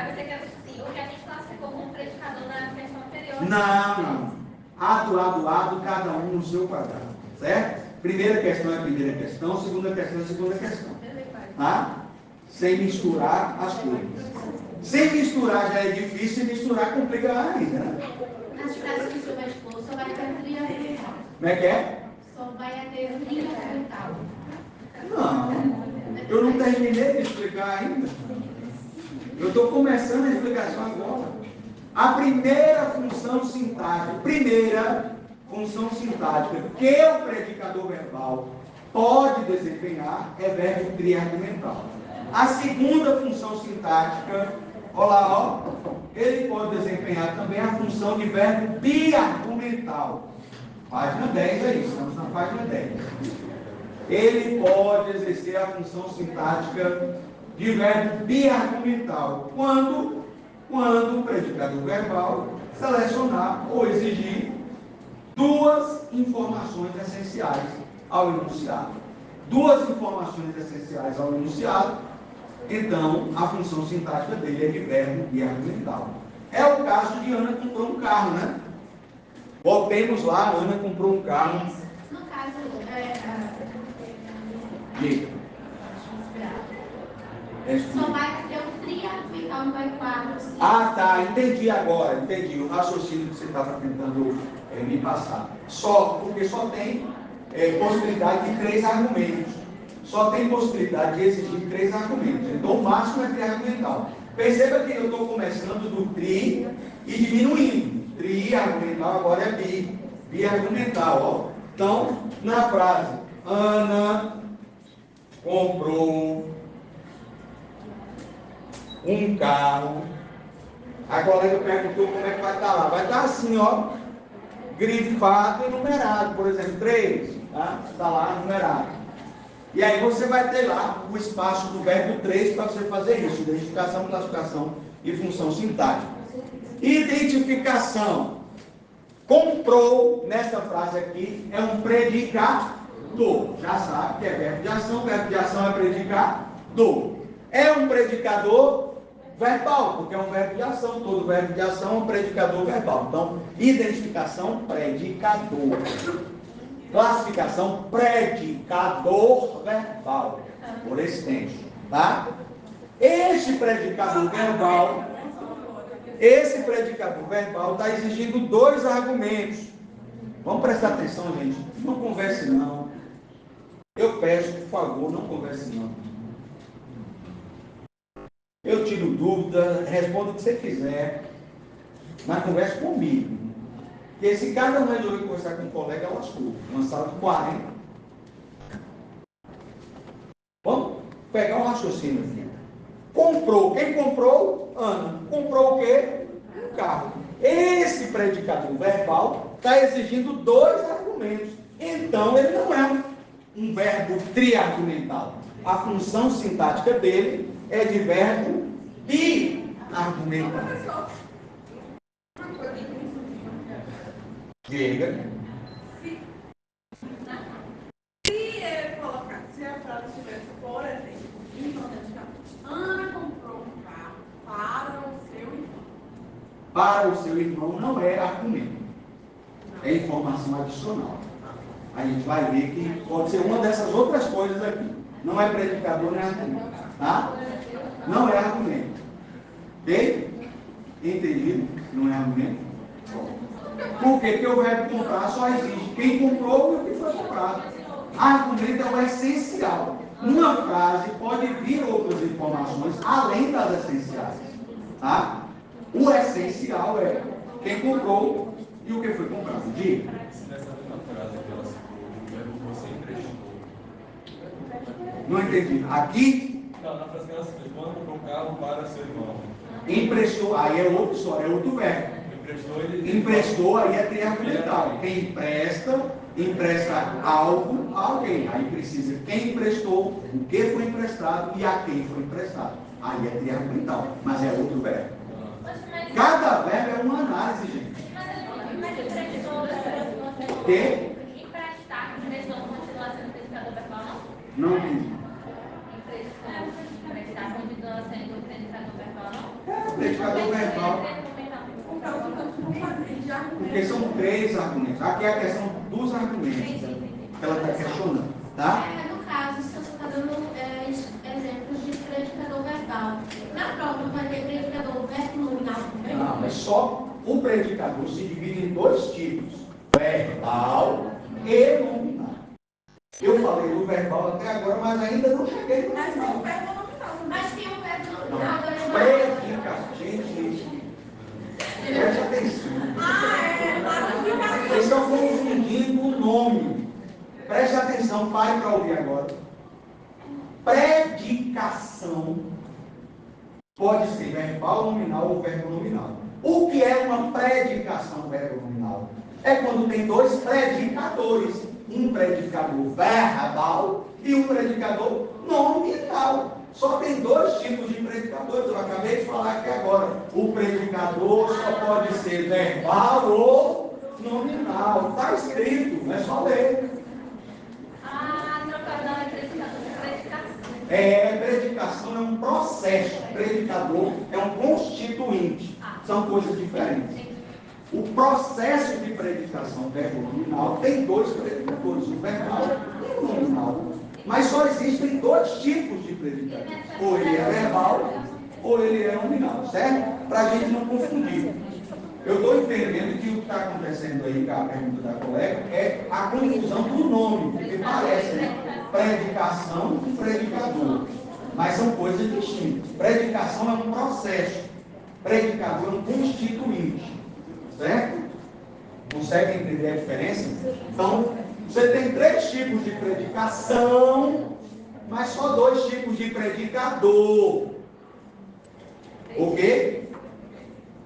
Pensei que era assim, o que a gente classificou como predicador na questão anterior. Não. Lado, cada um no seu quadrado. Certo? Primeira questão é a primeira questão, segunda questão é a segunda questão. Tá? Sem misturar as coisas. Sem misturar já é difícil, e misturar complica ainda, né? Nas frases que o senhor vai expor, só vai ter triargumental. Como é que é? Só vai ter triargumental. Não. Eu não terminei de explicar ainda. Eu estou começando a explicação agora. A primeira função sintática que o predicador verbal pode desempenhar é verbo triargumental. A segunda função sintática, olha lá, ó, ele pode desempenhar também a função de verbo biargumental. Página 10 é isso, estamos na página 10. Ele pode exercer a função sintática de verbo biargumental quando o predicador verbal selecionar ou exigir duas informações essenciais ao enunciado. Duas informações essenciais ao enunciado, então a função sintática dele é de verbo e argumental. É o caso de Ana comprou um carro, né? Voltemos lá, Ana comprou um carro. No caso, Diga. só vai ter um triargumental, não vai quatro. Ah, tá, entendi agora, entendi o raciocínio que você estava tentando me passar. Porque só tem possibilidade de 3 argumentos. Só tem possibilidade de exigir 3 argumentos. Então o máximo é triargumental. Perceba que eu estou começando do tri e diminuindo. Tri argumental agora é biargumental. Ó. Então, na frase, Ana comprou um carro. A colega perguntou como é que vai estar lá. Vai estar assim, ó, grifado e numerado. Por exemplo, 3, tá? Está lá numerado. E aí você vai ter lá o espaço do verbo 3 para você fazer isso. Identificação, classificação e função sintática. Identificação. Comprou, nessa frase aqui, é um predicador. Já sabe que é verbo de ação é predicador. É um predicador verbal, porque é um verbo de ação. Todo verbo de ação é um predicador verbal. Então, identificação, predicador. Classificação, predicador verbal. Por extenso, tá? Esse predicador verbal está exigindo 2 argumentos. Vamos prestar atenção, gente. Não converse não. Eu peço, por favor, não converse não. Eu tiro dúvida, respondo o que você quiser, mas converse comigo. Porque se cada um resolver conversar com um colega, lascou. Uma sala de 40. Vamos pegar um raciocínio aqui. Comprou. Quem comprou? Ana. Comprou o quê? Um carro. Esse predicador verbal está exigindo 2 argumentos. Então, ele não é um verbo triargumental. A função sintática dele é de verbo biargumental. Diga. Se a frase tivesse, por exemplo, Ana comprou um carro para o seu irmão. Para o seu irmão não é argumento. É informação adicional. A gente vai ver que pode ser uma dessas outras coisas aqui. Não é predicador nem argumento. Tá? Não é argumento. Ok? Entendido? Não é argumento? Por quê? Porque o verbo comprar só existe quem comprou e o que foi comprado. Argumento é o essencial. Numa frase pode vir outras informações além das essenciais. Tá? O essencial é quem comprou e o que foi comprado. Diga. Nessa mesma frase que ela citou, o verbo você emprestou. Não entendi. Aqui? Não, na frase que ela citou, quando comprou um carro para seu irmão. Emprestou, aí é outra história, é outro verbo. Emprestou, aí é triargumental. Quem empresta algo a alguém. Aí precisa quem emprestou, o que foi emprestado e a quem foi emprestado. Aí é triargumental, mas é outro verbo. Cada verbo é uma análise, gente. Que? Emprestou continua sendo predicador verbal, não? Não entendi. Emprestar continua sendo predicador verbal, não? É, predicador verbal. Porque são 3 argumentos. Aqui é a questão dos argumentos que ela está questionando. Tá? No caso, se você está dando exemplos de predicador verbal, na prova vai ter predicador verbo nominal também? Não, é só o predicador se divide em 2 tipos: verbal e nominal. Eu falei do verbal até agora, mas ainda não cheguei no Mas tem o nominal. verbo nominal. Mas tem o verbo nominal também. Predica, gente. Preste atenção. Vocês estão confundindo o nome. Preste atenção, pare para ouvir agora. Predicação pode ser verbal nominal ou verbo nominal. O que é uma predicação verbo nominal? É quando tem 2 predicadores. Um predicador verbal e um predicador nominal. Só tem 2 tipos de predicadores. Eu acabei de falar aqui agora. O predicador só pode ser verbal ou nominal. Está escrito, não é só ler. Trocador é predicação. Predicação é um processo. Predicador é um constituinte. São coisas diferentes. O processo de predicação verbo nominal tem dois predicadores, o verbal e o nominal. Mas só existem dois tipos de predicador. Ou ele é verbal, ou ele é nominal, certo? Para a gente não confundir. Eu estou entendendo que o que está acontecendo aí, com a pergunta da colega, é a confusão do nome, porque parece, né? Predicação e predicador. Mas são coisas distintas. Predicação é um processo. Predicador é um constituinte. Certo? Consegue entender a diferença? Então, você tem três tipos de predicação, mas só dois tipos de predicador. Ok?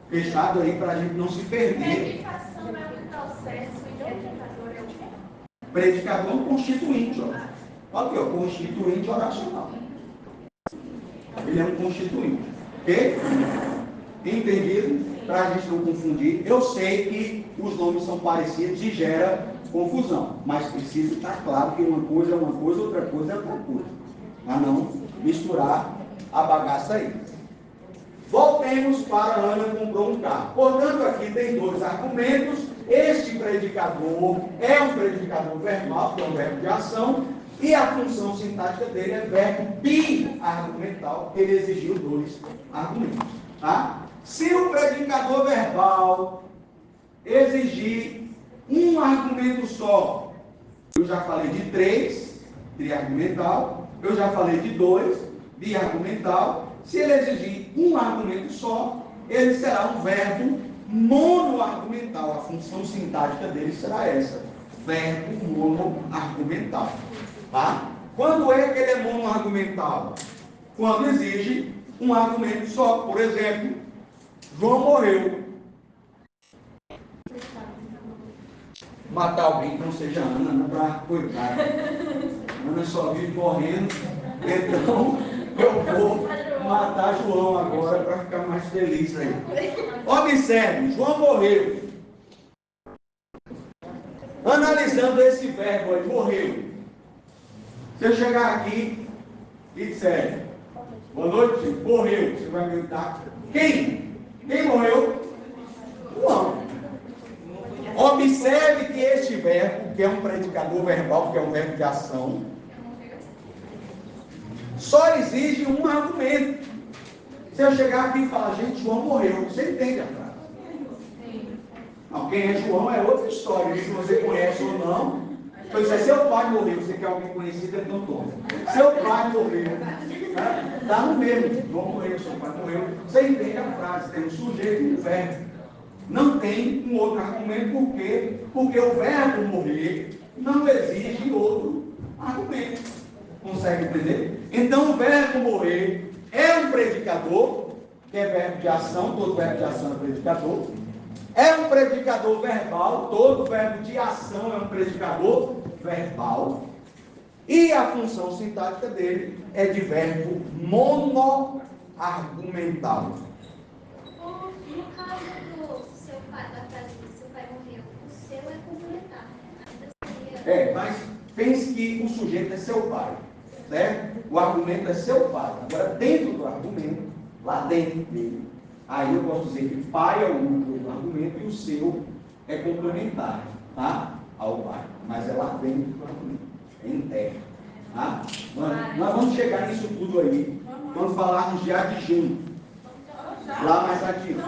Fechado aí para a gente não se perder. Predicação é um processo e predicador é o quê? Predicador é um constituinte. Olha aqui, ó, constituinte oracional. Ele é um constituinte. Ok? Entendido? Para a gente não confundir. Eu sei que os nomes são parecidos e gera confusão, mas precisa estar claro que uma coisa é uma coisa, outra coisa é outra coisa. Para não misturar a bagaça aí. Voltemos para Ana comprou um carro. Portanto, aqui tem dois argumentos. Este predicador é um predicador verbal, que é um verbo de ação, e a função sintática dele é verbo biargumental, ele exigiu dois argumentos. Tá? Se o predicador verbal exigir um argumento só, eu já falei de três, triargumental, eu já falei de dois, biargumental. Se ele exigir um argumento só, ele será um verbo monoargumental. A função sintática dele será essa, verbo monoargumental. Tá? Quando é que ele é monoargumental? Quando exige um argumento só. Por exemplo, João morreu. Matar alguém que não seja Ana, não para cuidar. Ana só vive morrendo, então eu vou matar João agora para ficar mais feliz aí. Observe, João morreu. Analisando esse verbo aí, morreu. Se eu chegar aqui e disser, boa noite, morreu, você vai perguntar, quem? Quem morreu? João. Observe que este verbo, que é um predicador verbal, que é um verbo de ação, só exige um argumento. Se eu chegar aqui e falar, gente, João morreu, você entende a frase? Não, quem é João é outra história, se você conhece ou não. Então, se seu pai morreu, você quer alguém conhecido, então toma. Seu pai morreu, né? Dá no mesmo, João morreu, seu pai morreu. Você entende a frase, tem um sujeito e um verbo. Não tem um outro argumento, por quê? Porque o verbo morrer não exige outro argumento. Consegue entender? Então, o verbo morrer é um predicador, que é verbo de ação, todo verbo de ação é predicador. É um predicador verbal, todo verbo de ação é um predicador verbal. E a função sintática dele é de verbo monoargumental. No caso do seu pai, da frase do seu pai morreu, o seu é complementar. Mas pense que o sujeito é seu pai, certo? O argumento é seu pai. Agora, dentro do argumento, lá dentro dele, aí eu posso dizer que pai é o núcleo do argumento e o seu é complementar, tá? Ao pai. Mas é lá dentro do argumento, é interno, tá? Nós vamos chegar nisso tudo aí, quando falarmos de adjunto. Lá mais adiante.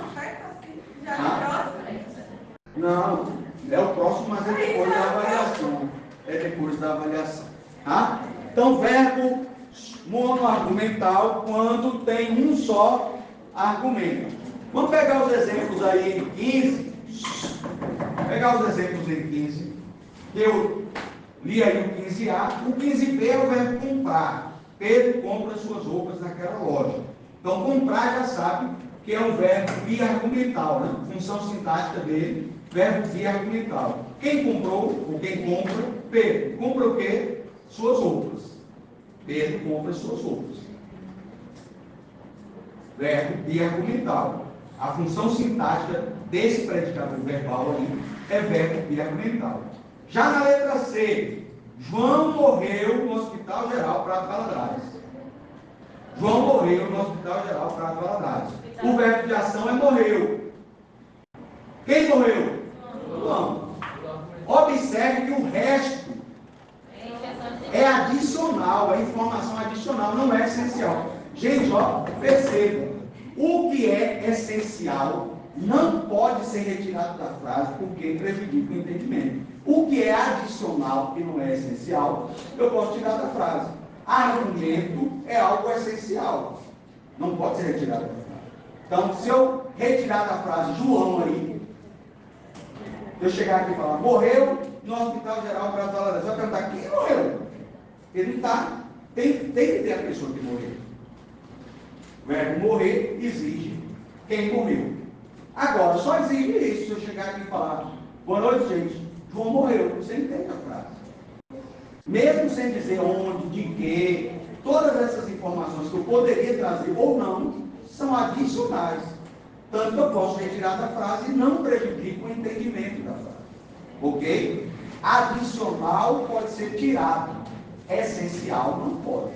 Não, é o próximo, mas é depois da avaliação. É depois da avaliação. Tá? Então, verbo monoargumental quando tem um só argumento. Vamos pegar os exemplos aí em 15. Pegar os exemplos em 15. Eu li aí o 15A. O 15B é o verbo comprar. Pedro compra suas roupas naquela loja. Então, comprar já sabe que é um verbo biargumental, né? Função sintática dele, verbo biargumental. Quem comprou, ou quem compra? Pedro. Compra o quê? Suas roupas. Pedro compra suas roupas. Verbo biargumental. A função sintática desse predicador verbal aí é verbo biargumental. Já na letra C, João morreu no Hospital Geral Prato Valadares. João morreu no Hospital Geral Prato Valadares. O verbo de ação é morreu. Quem morreu? João. Observe que o resto é adicional, é informação adicional, não é essencial. Gente, ó, perceba, o que é essencial não pode ser retirado da frase porque prejudica o entendimento. O que é adicional, que não é essencial, eu posso tirar da frase. Argumento é algo essencial, não pode ser retirado da frase. Então, se eu retirar da frase João aí, eu chegar aqui e falar, morreu no Hospital Geral Prato Valadares, vai perguntar, quem morreu? Ele não está, tem que ter a pessoa que morreu. O verbo morrer exige quem morreu. Agora, só exige isso, se eu chegar aqui e falar, boa noite, gente, João morreu, você entende a frase. Mesmo sem dizer onde, de quê, todas essas informações que eu poderia trazer ou não, são adicionais. Tanto que eu posso retirar da frase e não prejudica o entendimento da frase. Ok? Adicional pode ser tirado. Essencial não pode.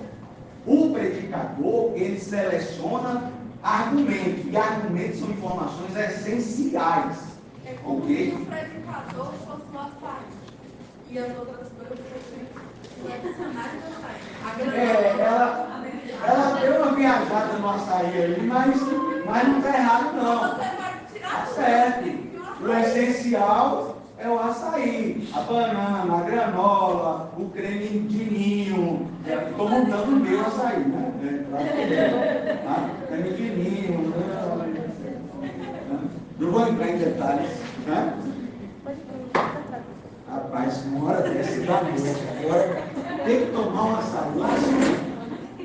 O predicador, ele seleciona argumentos. E argumentos são informações essenciais. É como Ok? se o predicador fosse o açaí. E as outras coisas fossem adicionais do açaí. Ela deu uma viajada no açaí ali, mas não está errado não. Você vai tirar Tá certo. O essencial é o açaí, a banana, a granola, o creme de ninho. Estou montando o meu açaí, né? Creme de ninho. Não vou entrar em detalhes. Né? Rapaz, uma hora dessa da noite, agora tem que tomar um açaí.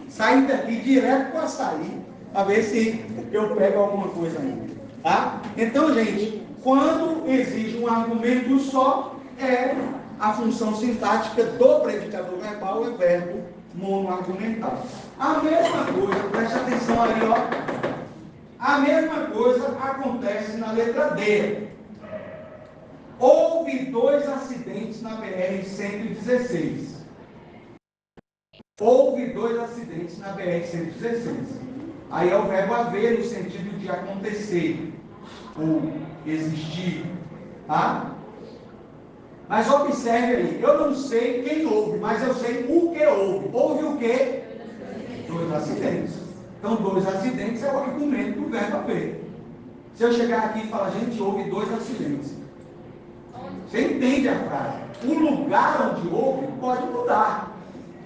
Sair daqui direto com o açaí, para ver se eu pego alguma coisa ainda. Tá? Então, gente, quando exige um argumento só, é a função sintática do predicador verbal, é verbo monoargumental. A mesma coisa, preste atenção aí, ó. A mesma coisa acontece na letra D. Houve 2 acidentes na BR-116. Houve 2 acidentes na BR-116. Aí é o verbo haver no sentido de acontecer ou existir, tá? Mas observe aí, eu não sei quem houve, mas eu sei o que houve. Houve o quê? 2 acidentes. Então, 2 acidentes é o argumento do verbo haver. Se eu chegar aqui e falar, gente, houve 2 acidentes. Você entende a frase? O lugar onde houve pode mudar.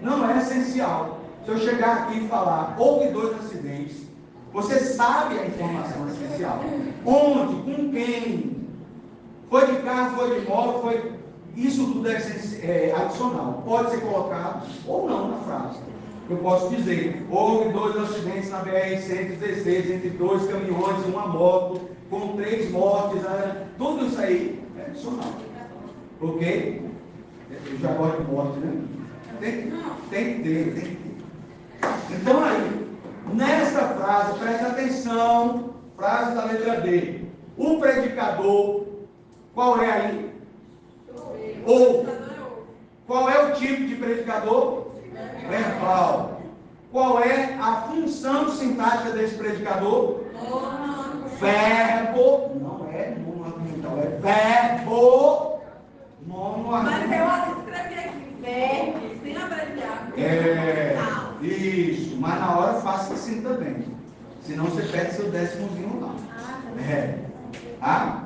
Não é essencial. Se eu chegar aqui e falar, houve 2 acidentes, você sabe a informação essencial. Onde, com quem, foi de carro, foi de moto, foi... Isso tudo é adicional. Pode ser colocado ou não na frase. Eu posso dizer, houve 2 acidentes na BR-116, entre 2 caminhões e uma moto, com 3 mortes, tudo isso aí é adicional. Ok? Eu já gosto de morte, né? Tem que ter. Então aí, nessa frase, presta atenção, frase da letra D. O predicador, qual é aí? Ou. Qual é o tipo de predicador? Verbal. Qual é a função sintática desse predicador? Verbo. Não é monoargumental, é verbo monoargumental. Mas eu escrevi aqui, verbo, sem abreviar. Isso, mas na hora faça assim também. Senão você perde seu 10º lá. Tá?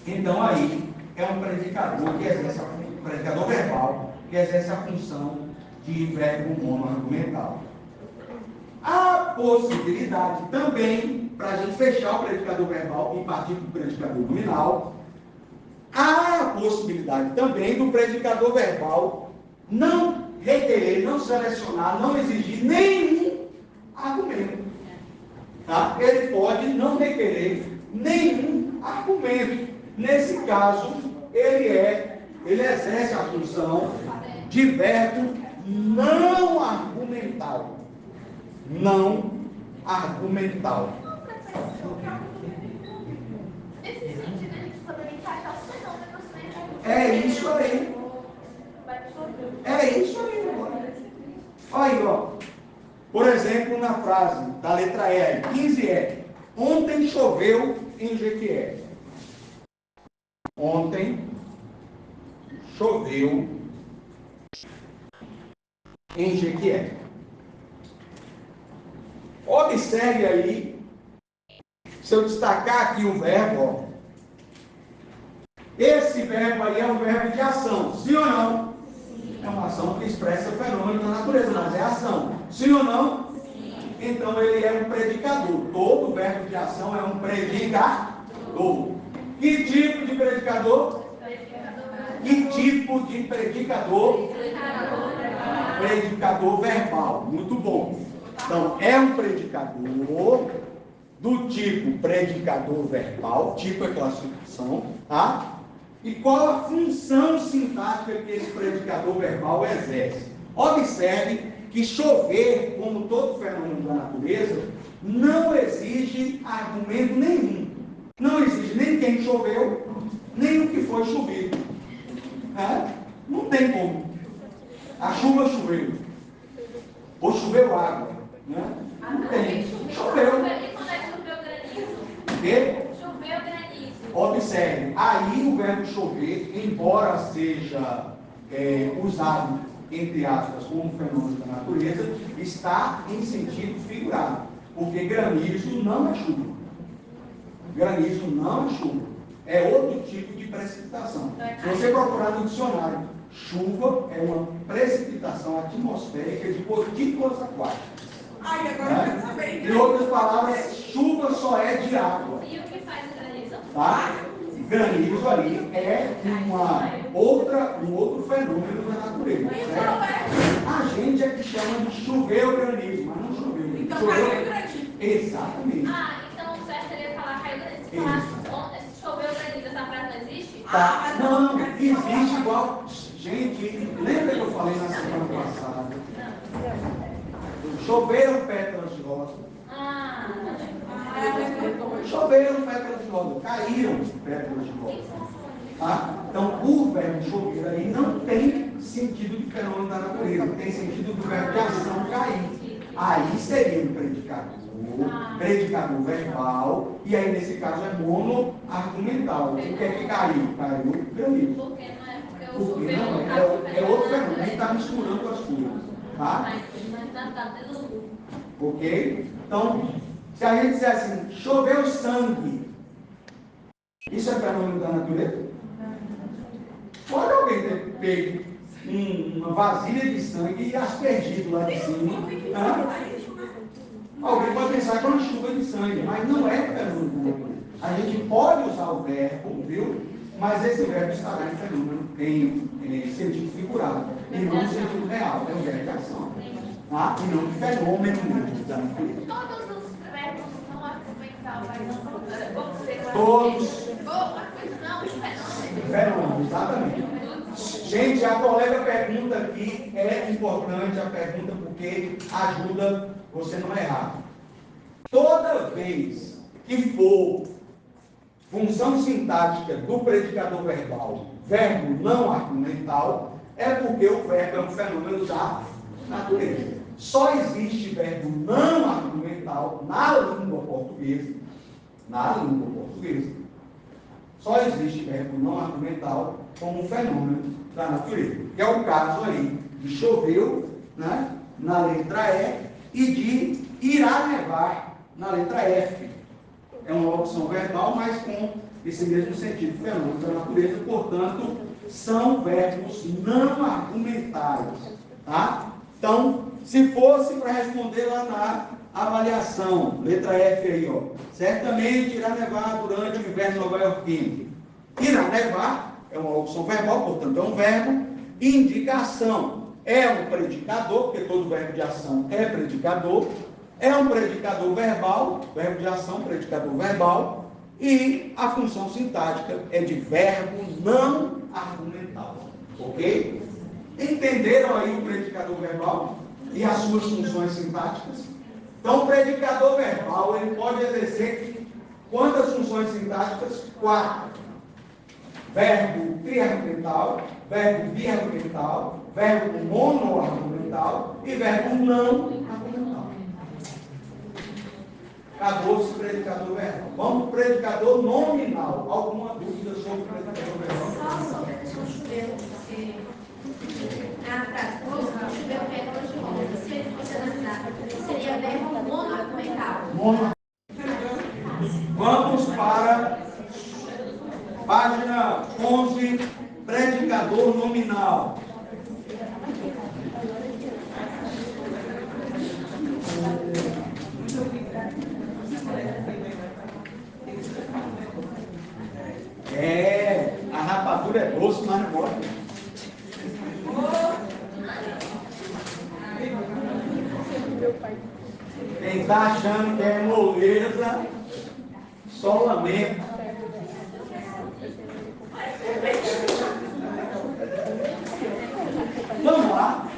Então aí é um predicador que exerce um predicador verbal que exerce a função de verbo monoargumental. A possibilidade também, para a gente fechar o predicador verbal e partir para o predicador nominal, há a possibilidade também do predicador verbal não requerer, não selecionar, não exigir nenhum argumento. Tá? Ele pode não requerer nenhum argumento. Nesse caso, ele exerce a função de verbo não argumental. não argumental. Nesse sentido, a gente poderia encaixar os fenômenos, né? É isso aí. É isso aí. Olha aí, ó. Por exemplo, na frase da letra E, 15E. Ontem choveu em Jequié. Ontem choveu em Jequié. Observe aí, se eu destacar aqui o verbo, ó, esse verbo aí é um verbo de ação, sim ou não? É uma ação que expressa o fenômeno da natureza, mas é ação, sim ou não? Então ele é um predicador. Todo verbo de ação é um predicador. Que tipo de predicador? Que tipo de predicador? Predicador verbal. Muito bom. Então, é um predicador do tipo predicador verbal, tipo é classificação, tá? E qual a função sintática que esse predicador verbal exerce? Observe que chover, como todo fenômeno da natureza, não exige argumento nenhum. Não exige nem quem choveu, nem o que foi chovido. Não tem como. A chuva choveu. Ou choveu água. Não tem. Choveu. E quando é que choveu granizo? E? Choveu granizo. Observe, aí o verbo chover, embora seja usado, entre aspas, como fenômeno da natureza, está em sentido figurado. Porque granizo não é chuva. Granizo não é chuva. É outro tipo de precipitação. Se você procurar no dicionário, chuva é uma precipitação atmosférica de gotículas aquáticas. Ai, agora eu quero saber. Em outras palavras, chuva só é de água. E o que faz o granizo? Tá? Granizo ali é um outro fenômeno da natureza. Certo? A gente é que chama de chover o granizo, mas não choveu. Então Choveu. caiu o granizo. Exatamente. Então o certo seria falar caiu o granizo. Falar choveu o granizo, essa frase não existe? Tá? Não, existe igual. Gente, lembra que eu falei na semana passada? Choveram pétalas de rosa. Choveram pétalas de rosa. Caíram pétalas de rosa. Tá? Então, o verbo chover aí não tem sentido de fenômeno da natureza. Tem sentido do verbo de ação cair. Aí seria um predicador verbal, e aí nesse caso é monoargumental. O que é que caiu? Caiu o granizo. Porque não é, porque o Porque choveu não é outro fenômeno, a gente está misturando as coisas. Tá? Ok? Então, se a gente disser assim, choveu sangue, isso é fenômeno da natureza? Pode alguém ter pego uma vasilha de sangue e aspergido lá de cima? Alguém pode pensar que é uma chuva de sangue, mas não é fenômeno da natureza. A gente pode usar o verbo, viu? Mas esse verbo estará em fenômeno, em sentido figurado, e não em sentido real, é um verbo de ação. Tá? E não de fenômeno mesmo da natureza. Todos os verbos não argumental, vão ser Todos. Não, fenômeno. Fenômeno, exatamente. Gente, a colega pergunta aqui, é importante a pergunta porque ajuda você não errar. Toda vez que for função sintática do predicador verbal, verbo não argumental, é porque o verbo é um fenômeno da natureza. Só existe verbo não argumental na língua portuguesa. Na língua portuguesa. Só existe verbo não argumental como um fenômeno da natureza. Que é o caso aí de choveu, né, na letra E, e de irá nevar na letra F. É uma opção verbal, mas com esse mesmo sentido, fenômeno da natureza, portanto, são verbos não argumentais. Tá? Então, se fosse para responder lá na avaliação, letra F aí, ó, certamente irá nevar durante o inverno nova-iorquino. Irá nevar é uma opção verbal, portanto, é um verbo. Indicação é um predicador, porque todo verbo de ação é predicador. É um predicador verbal, verbo de ação, predicador verbal, e a função sintática é de verbo não argumental. Ok? Entenderam aí o predicador verbal e as suas funções sintáticas? Então, o predicador verbal, ele pode exercer quantas funções sintáticas? 4. Verbo triargumental, verbo biargumental, verbo monoargumental e verbo não argumental. Acabou-se o predicador verbal. Vamos para o predicador nominal. Alguma dúvida sobre o predicador verbal? Só sobre a questão do chuveiro, porque na frase, o chuveiro pega hoje de roupa. Se ele fosse analisar, seria verbo monoargumental. Vamos para página 11, predicador nominal. A rapadura é doce, mas não pode. Quem está achando que é moleza, só lamento. Vamos lá.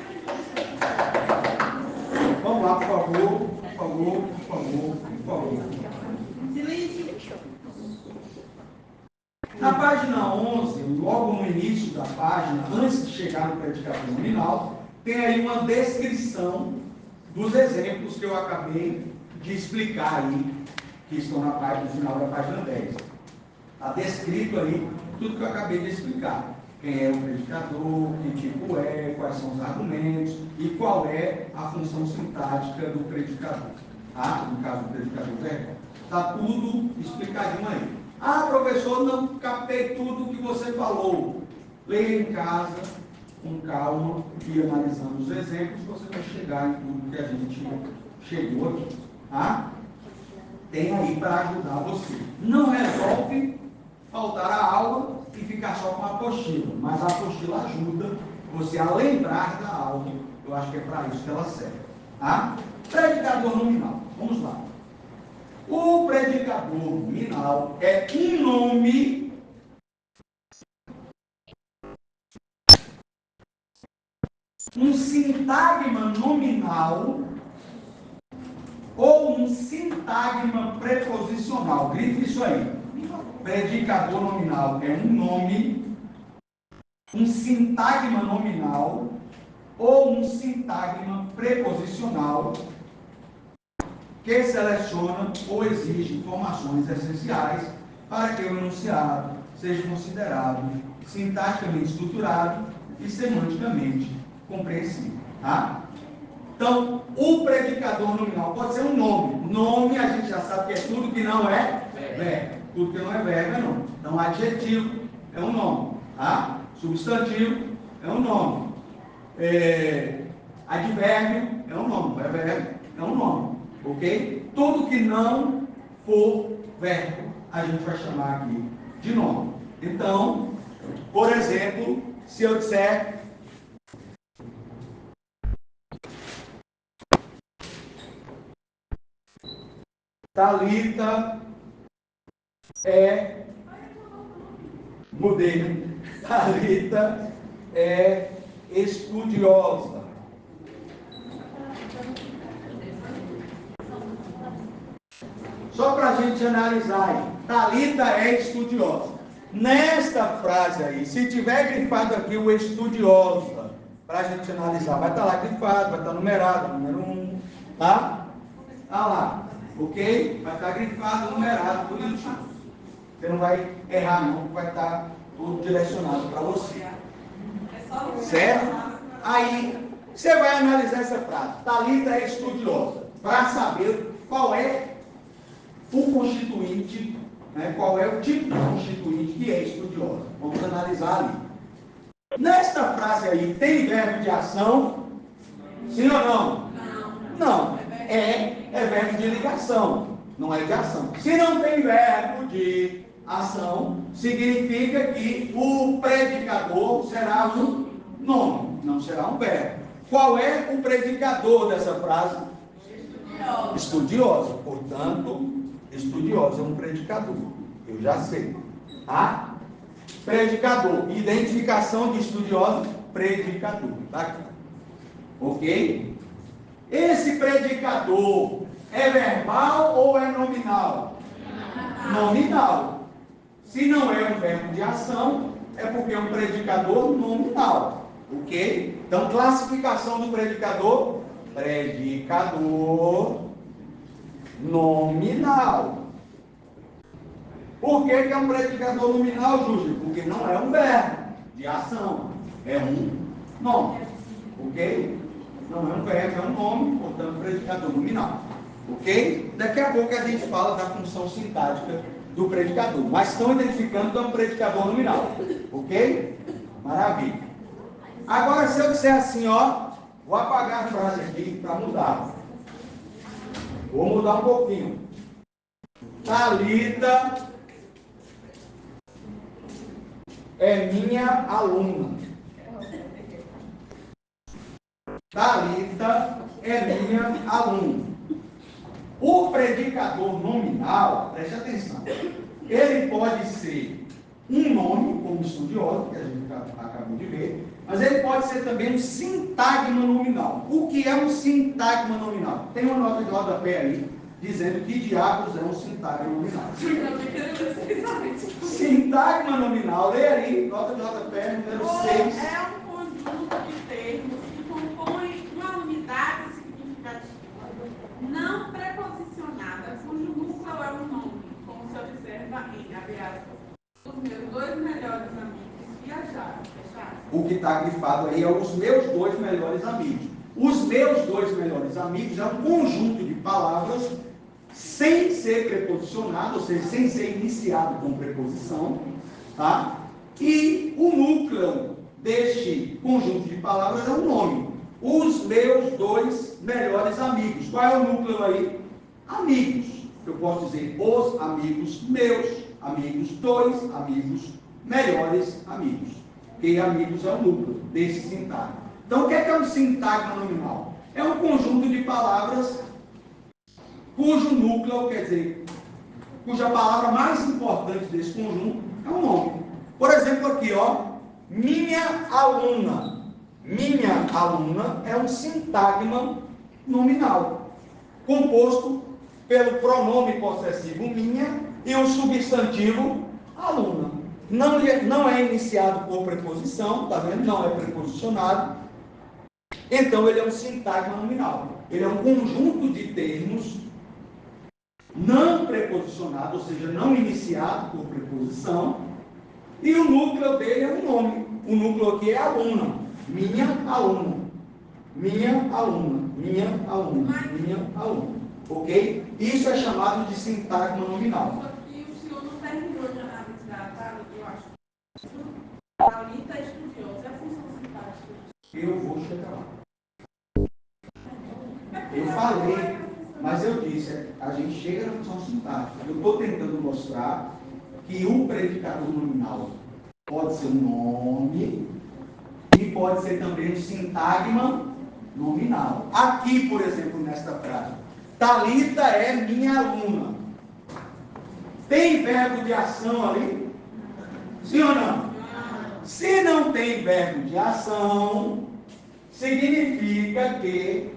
Vamos lá, por favor. Por favor, por favor, por favor. Na página 11, logo no início da página, antes de chegar no predicado nominal, tem aí uma descrição dos exemplos que eu acabei de explicar aí, que estão na página, no final da página 10. Está descrito aí tudo que eu acabei de explicar. Quem é o predicador, que tipo é, quais são os argumentos e qual é a função sintática do predicador. Tá? No caso do predicador verbal. Está tudo explicadinho aí. Ah, professor, não captei tudo que você falou. Leia em casa, com calma, e analisando os exemplos, você vai chegar em tudo que a gente chegou aqui. Tá? Tem aí para ajudar você. Não resolve faltar a aula e ficar só com a apostila, mas a apostila ajuda você a lembrar da aula. Eu acho que é para isso que ela serve. Tá? Predicador nominal. Vamos lá. O predicador nominal é um nome um sintagma nominal ou um sintagma preposicional. Grite isso aí. Predicador nominal é um nome, um sintagma nominal ou um sintagma preposicional que seleciona ou exige informações essenciais para que o enunciado seja considerado sintaticamente estruturado e semanticamente compreensível. Tá? Então, o predicador nominal pode ser um nome. Nome a gente já sabe que é tudo que não é verbo. Tudo que não é verbo é nome. Então, adjetivo é um nome. Tá? Substantivo é um nome. Advérbio é um nome. É verbo, é um nome. Ok? Tudo que não for verbo, a gente vai chamar aqui de nome. Então, por exemplo, se eu disser Thalita mudei, né? Thalita é estudiosa. Só para a gente analisar aí. Thalita é estudiosa. Nesta frase aí, se tiver grifado aqui o estudiosa, para a gente analisar, vai estar lá grifado, vai estar numerado, número 1, tá? Tá lá, ok? Vai estar grifado, numerado, tudo isso. Você não vai errar não, vai estar tudo direcionado para você. Certo? Aí, você vai analisar essa frase. Thalita é estudiosa, para saber qual é o constituinte, né, qual é o tipo de constituinte que é estudiosa. Vamos analisar ali. Nesta frase aí, tem verbo de ação? Sim ou não? Não. É verbo de ligação, não é de ação. Se não tem verbo de ação, significa que o predicador será um nome, não será um verbo. Qual é o predicador dessa frase? Estudiosa. Portanto, estudiosa é um predicador. Eu já sei. Tá? Predicador. Identificação de estudiosa, predicador. Tá aqui. Ok? Esse predicador É verbal ou é nominal? Nominal. Se não é um verbo de ação, é porque é um predicador nominal. Ok? Então, classificação do predicador: predicador nominal. Por que é um predicador nominal, Júlio? Porque não é um verbo de ação, é um nome. Ok? Não é um verbo, é um nome, portanto, predicador nominal. Ok? Daqui a pouco a gente fala da função sintática do predicador, mas estão identificando que é um predicador nominal. Ok? Maravilha. Agora, se eu disser assim, ó, vou apagar a frase aqui para mudar. Vou mudar um pouquinho. Thalita é minha aluna. Thalita é minha aluna. O predicador nominal, preste atenção, ele pode ser um nome, como estudioso, que a gente acabou de ver, mas ele pode ser também um sintagma nominal. O que é um sintagma nominal? Tem uma nota de rodapé aí, dizendo que diabos é um sintagma nominal. Sintagma nominal, lê aí, nota de rodapé, número 6. É um conjunto de termos que compõem uma unidade significativa, não preposicionada, cujo núcleo é um nome, como se observa em, abre aspas, os meus dois melhores amigos viajaram, fecharam. O que está grifado aí é os meus dois melhores amigos. Os meus dois melhores amigos é um conjunto de palavras sem ser preposicionado, ou seja, sem ser iniciado com preposição, tá? E o núcleo deste conjunto de palavras é um nome. Os meus dois melhores amigos. Qual é o núcleo aí? Amigos. Eu posso dizer os amigos meus, amigos dois, amigos melhores amigos. Porque amigos é o núcleo desse sintagma. Então, o que é um sintagma nominal? É um conjunto de palavras cujo núcleo, quer dizer, cuja palavra mais importante desse conjunto é um nome. Por exemplo, aqui, ó, minha aluna. Minha aluna é um sintagma nominal, composto pelo pronome possessivo minha e o substantivo aluna. Não é iniciado por preposição, tá vendo? Não é preposicionado. Então, ele é um sintagma nominal. Ele é um conjunto de termos não preposicionado, ou seja, não iniciado por preposição, e o núcleo dele é um nome. O núcleo aqui é aluna. Minha aluna. Minha aluna. Minha aluna. Minha aluna. Ok? Isso é chamado de sintagma nominal. Só que o senhor não terminou de analisar, tá? Eu acho. Thalita é estudiosa, é a função sintática. Eu vou chegar lá. Eu falei, mas eu disse, a gente chega na função sintática. Eu estou tentando mostrar que o predicador nominal pode ser um nome e pode ser também um sintagma nominal. Aqui, por exemplo, nesta frase, Thalita é minha aluna. Tem verbo de ação ali? Sim ou não? Se não tem verbo de ação, significa que,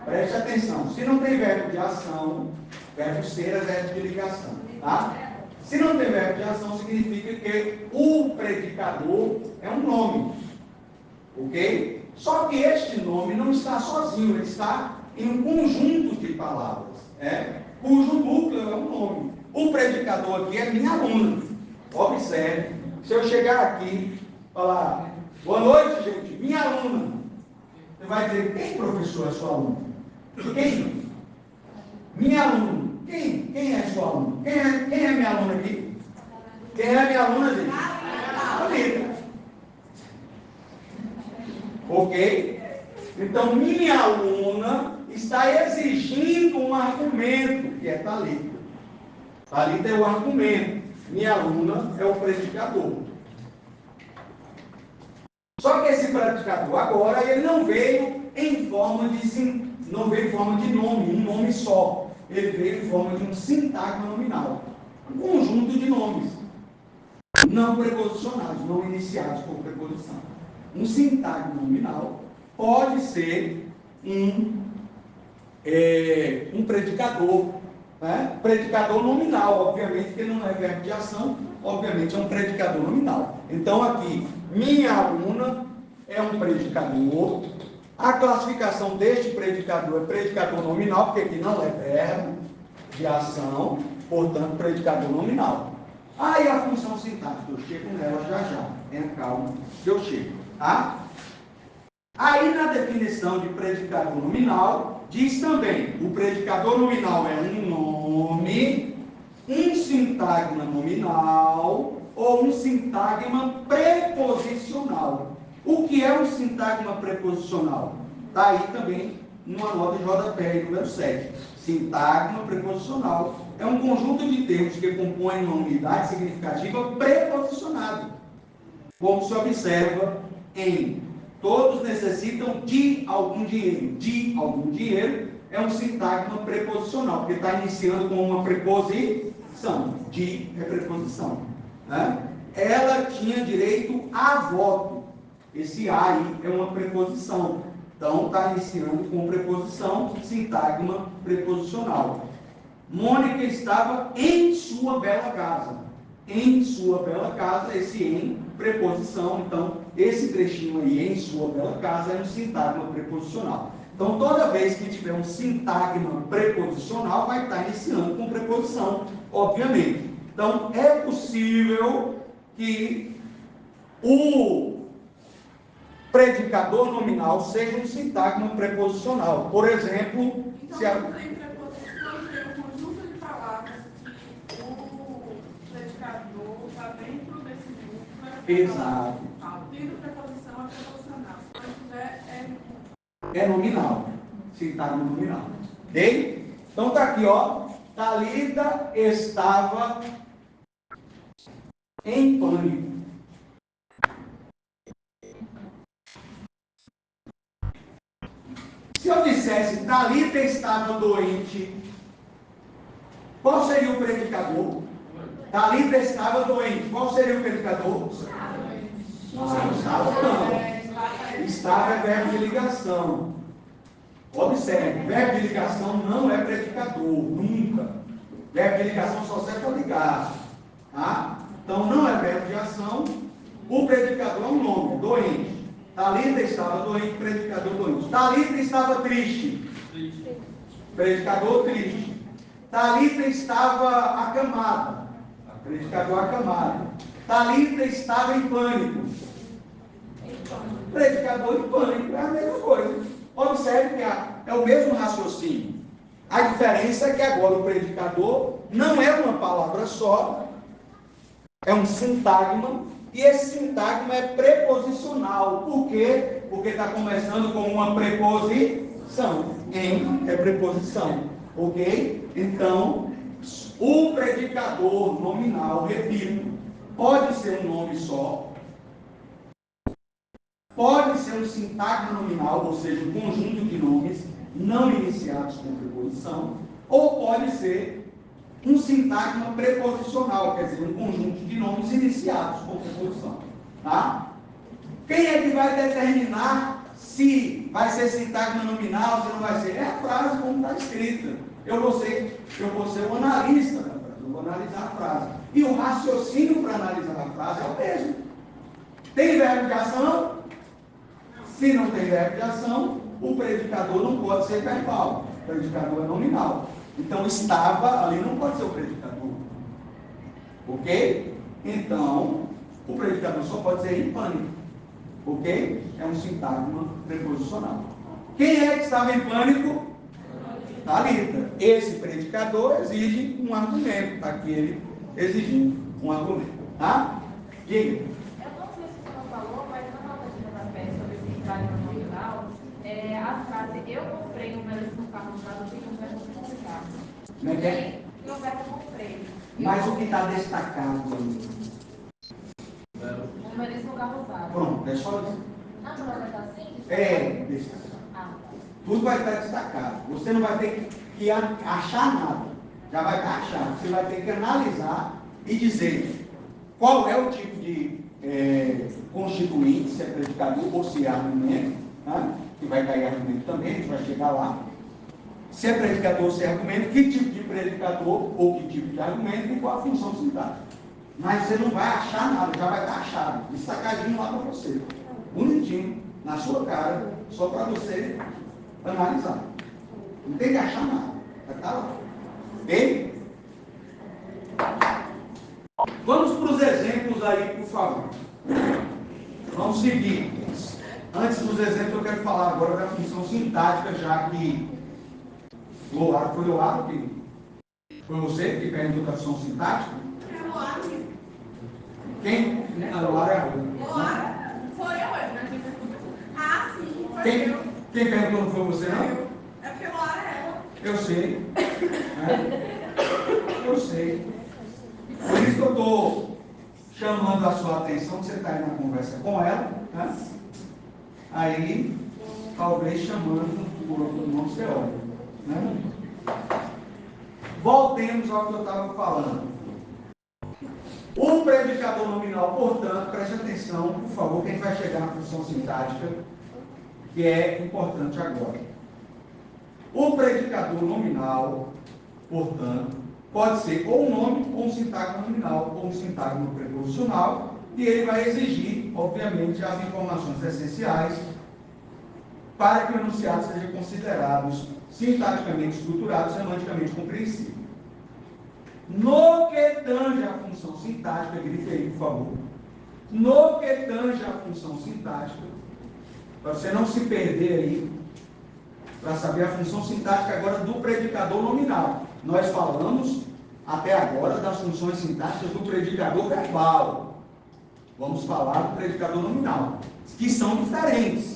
preste atenção, se não tem verbo de ação, verbo ser é verbo de ligação, tá? Se não tem verbo de ação, significa que o predicador é um nome, ok? Só que este nome não está sozinho, ele está em um conjunto de palavras, cujo núcleo é um nome. O predicador aqui é minha aluna. Observe, se eu chegar aqui e falar, boa noite, gente, minha aluna, você vai dizer, quem, professor, é sua aluna? Quem? Minha aluna. Quem é sua aluna? Quem é minha aluna aqui? Quem é minha aluna, gente? Thalita. Ok? Então, minha aluna está exigindo um argumento, que é Thalita. Thalita é o argumento. Minha aluna é o predicador. Só que esse predicador agora, ele não veio em forma de nome, um nome só. Ele veio em forma de um sintagma nominal. Um conjunto de nomes. Não preposicionados, não iniciados por preposição. Um sintagma nominal pode ser um um predicador, né? Predicador nominal, obviamente, que não é verbo de ação, obviamente é um predicador nominal. Então aqui, minha aluna é um predicador. A classificação deste predicador é predicador nominal, porque aqui não é verbo de ação, portanto, predicador nominal. Aí a função sintática, eu chego nela já. Tenha calma, que eu chego, tá? Aí na definição de predicador nominal, diz também, o predicador nominal é um nome, um sintagma nominal ou um sintagma preposicional. O que é um sintagma preposicional? Está aí também numa nota de rodapé, número 7. Sintagma preposicional é um conjunto de termos que compõem uma unidade significativa preposicionada. Como se observa em todos necessitam de algum dinheiro. De algum dinheiro é um sintagma preposicional, porque está iniciando com uma preposição. De é preposição, né? Ela tinha direito a voto. Esse a aí é uma preposição. Então, está iniciando com preposição, sintagma preposicional. Mônica estava em sua bela casa. Em sua bela casa, esse em, preposição. Então, esse trechinho aí, em sua bela casa, é um sintagma preposicional. Então, toda vez que tiver um sintagma preposicional, vai estar iniciando com preposição, obviamente. Então, é possível que o predicador nominal seja um sintagma preposicional. Por exemplo, Então, se a... tem preposição, tem um conjunto de palavras que o predicador está dentro desse grupo. Exato. Tendo preposição é preposicional. Se não tiver, é nominal. Sintagma nominal. Ok? Então está aqui, ó. Talita estava em pânico. Se eu dissesse Talita estava doente, qual seria o predicador? Talita estava doente. Qual seria o predicador? Não, estava não. Estava é verbo de ligação. Observe, verbo de ligação não é predicador, nunca. Verbo de ligação só serve para ligar. Tá? Então não é verbo de ação. O predicador é um nome, doente. Talita estava doente, predicador doente. Talita estava triste. Predicador triste. Talita estava acamada. Predicador acamado. Talita estava em pânico. Predicador em pânico é a mesma coisa. Observe que é o mesmo raciocínio. A diferença é que agora o predicador não é uma palavra só, é um sintagma, e esse sintagma é preposicional. Por quê? Porque está começando com uma preposição. Em é preposição. Ok? Então, o predicador nominal, repito, pode ser um nome só, pode ser um sintagma nominal, ou seja, um conjunto de nomes não iniciados com preposição, ou pode ser um sintagma preposicional, quer dizer, um conjunto de nomes iniciados com preposição. Tá? Quem é que vai determinar se vai ser sintagma nominal, se não vai ser? É a frase como está escrita. Eu vou ser o analista da frase, eu vou analisar a frase. E o raciocínio para analisar a frase é o mesmo. Tem verbo de ação? Se não tem verbo de ação, o predicador não pode ser verbal. O predicador é nominal. Então, estava ali não pode ser o predicador. Ok? Então, o predicador só pode ser em pânico. Ok? É um sintagma preposicional. Quem é que estava em pânico? Talita. Esse predicador exige um argumento. Está aqui ele exigindo um argumento. Tá? Diga. Eu não sei se você não falou, mas na nota de rodapé sobre esse sintagma nominal, a frase eu comprei um belíssimo carro usado tem um verbo comprar. Como é que é? Tem um verbo comprei. Mas o que está destacado ali? Um belíssimo carro usado. Pronto, é só isso. Ah, não vai estar assim? É, destacado. Ah, Tudo vai estar destacado. Você não vai ter que achar nada. Já vai estar achado. Você vai ter que analisar e dizer qual é o tipo de constituinte, se é predicador ou se é argumento, né? Que vai cair argumento também, a gente vai chegar lá. se é predicador ou se é argumento, que tipo de predicador ou que tipo de argumento e qual a função sintática. Mas você não vai achar nada, já vai estar achado, destacadinho lá para você, bonitinho, na sua cara, só para você analisar. Não tem que achar nada, vai estar lá. Ok? Vamos para os exemplos aí, por favor. Vamos seguir. Antes dos exemplos, eu quero falar agora da função sintática, já que Loara foi Loara, que foi você que perguntou da função sintática? É Loara. Quem? A Loara é a outra. Loara, foi eu, né? Ah, sim, foi eu. Quem perguntou não foi você, não? Eu. É porque Loara é ela. Eu sei. Eu sei. Por isso que eu estou chamando a sua atenção, que você está aí na conversa com ela, né? Aí, talvez chamando por outro nome, você olha. Né? Voltemos ao que eu estava falando. O predicador nominal, portanto, preste atenção, por favor, quem vai chegar na função sintática, que é importante agora. O predicador nominal, portanto, pode ser ou um nome, ou um sintagma nominal, ou um sintagma preposicional, e ele vai exigir, obviamente, as informações essenciais para que o enunciado seja considerado sintaticamente estruturado, semanticamente compreensível. No que tange a função sintática, grife aí, por favor. No que tange a função sintática, para você não se perder aí, para saber a função sintática agora do predicador nominal. Nós falamos até agora das funções sintáticas do predicador verbal. Vamos falar do predicador nominal, que são diferentes.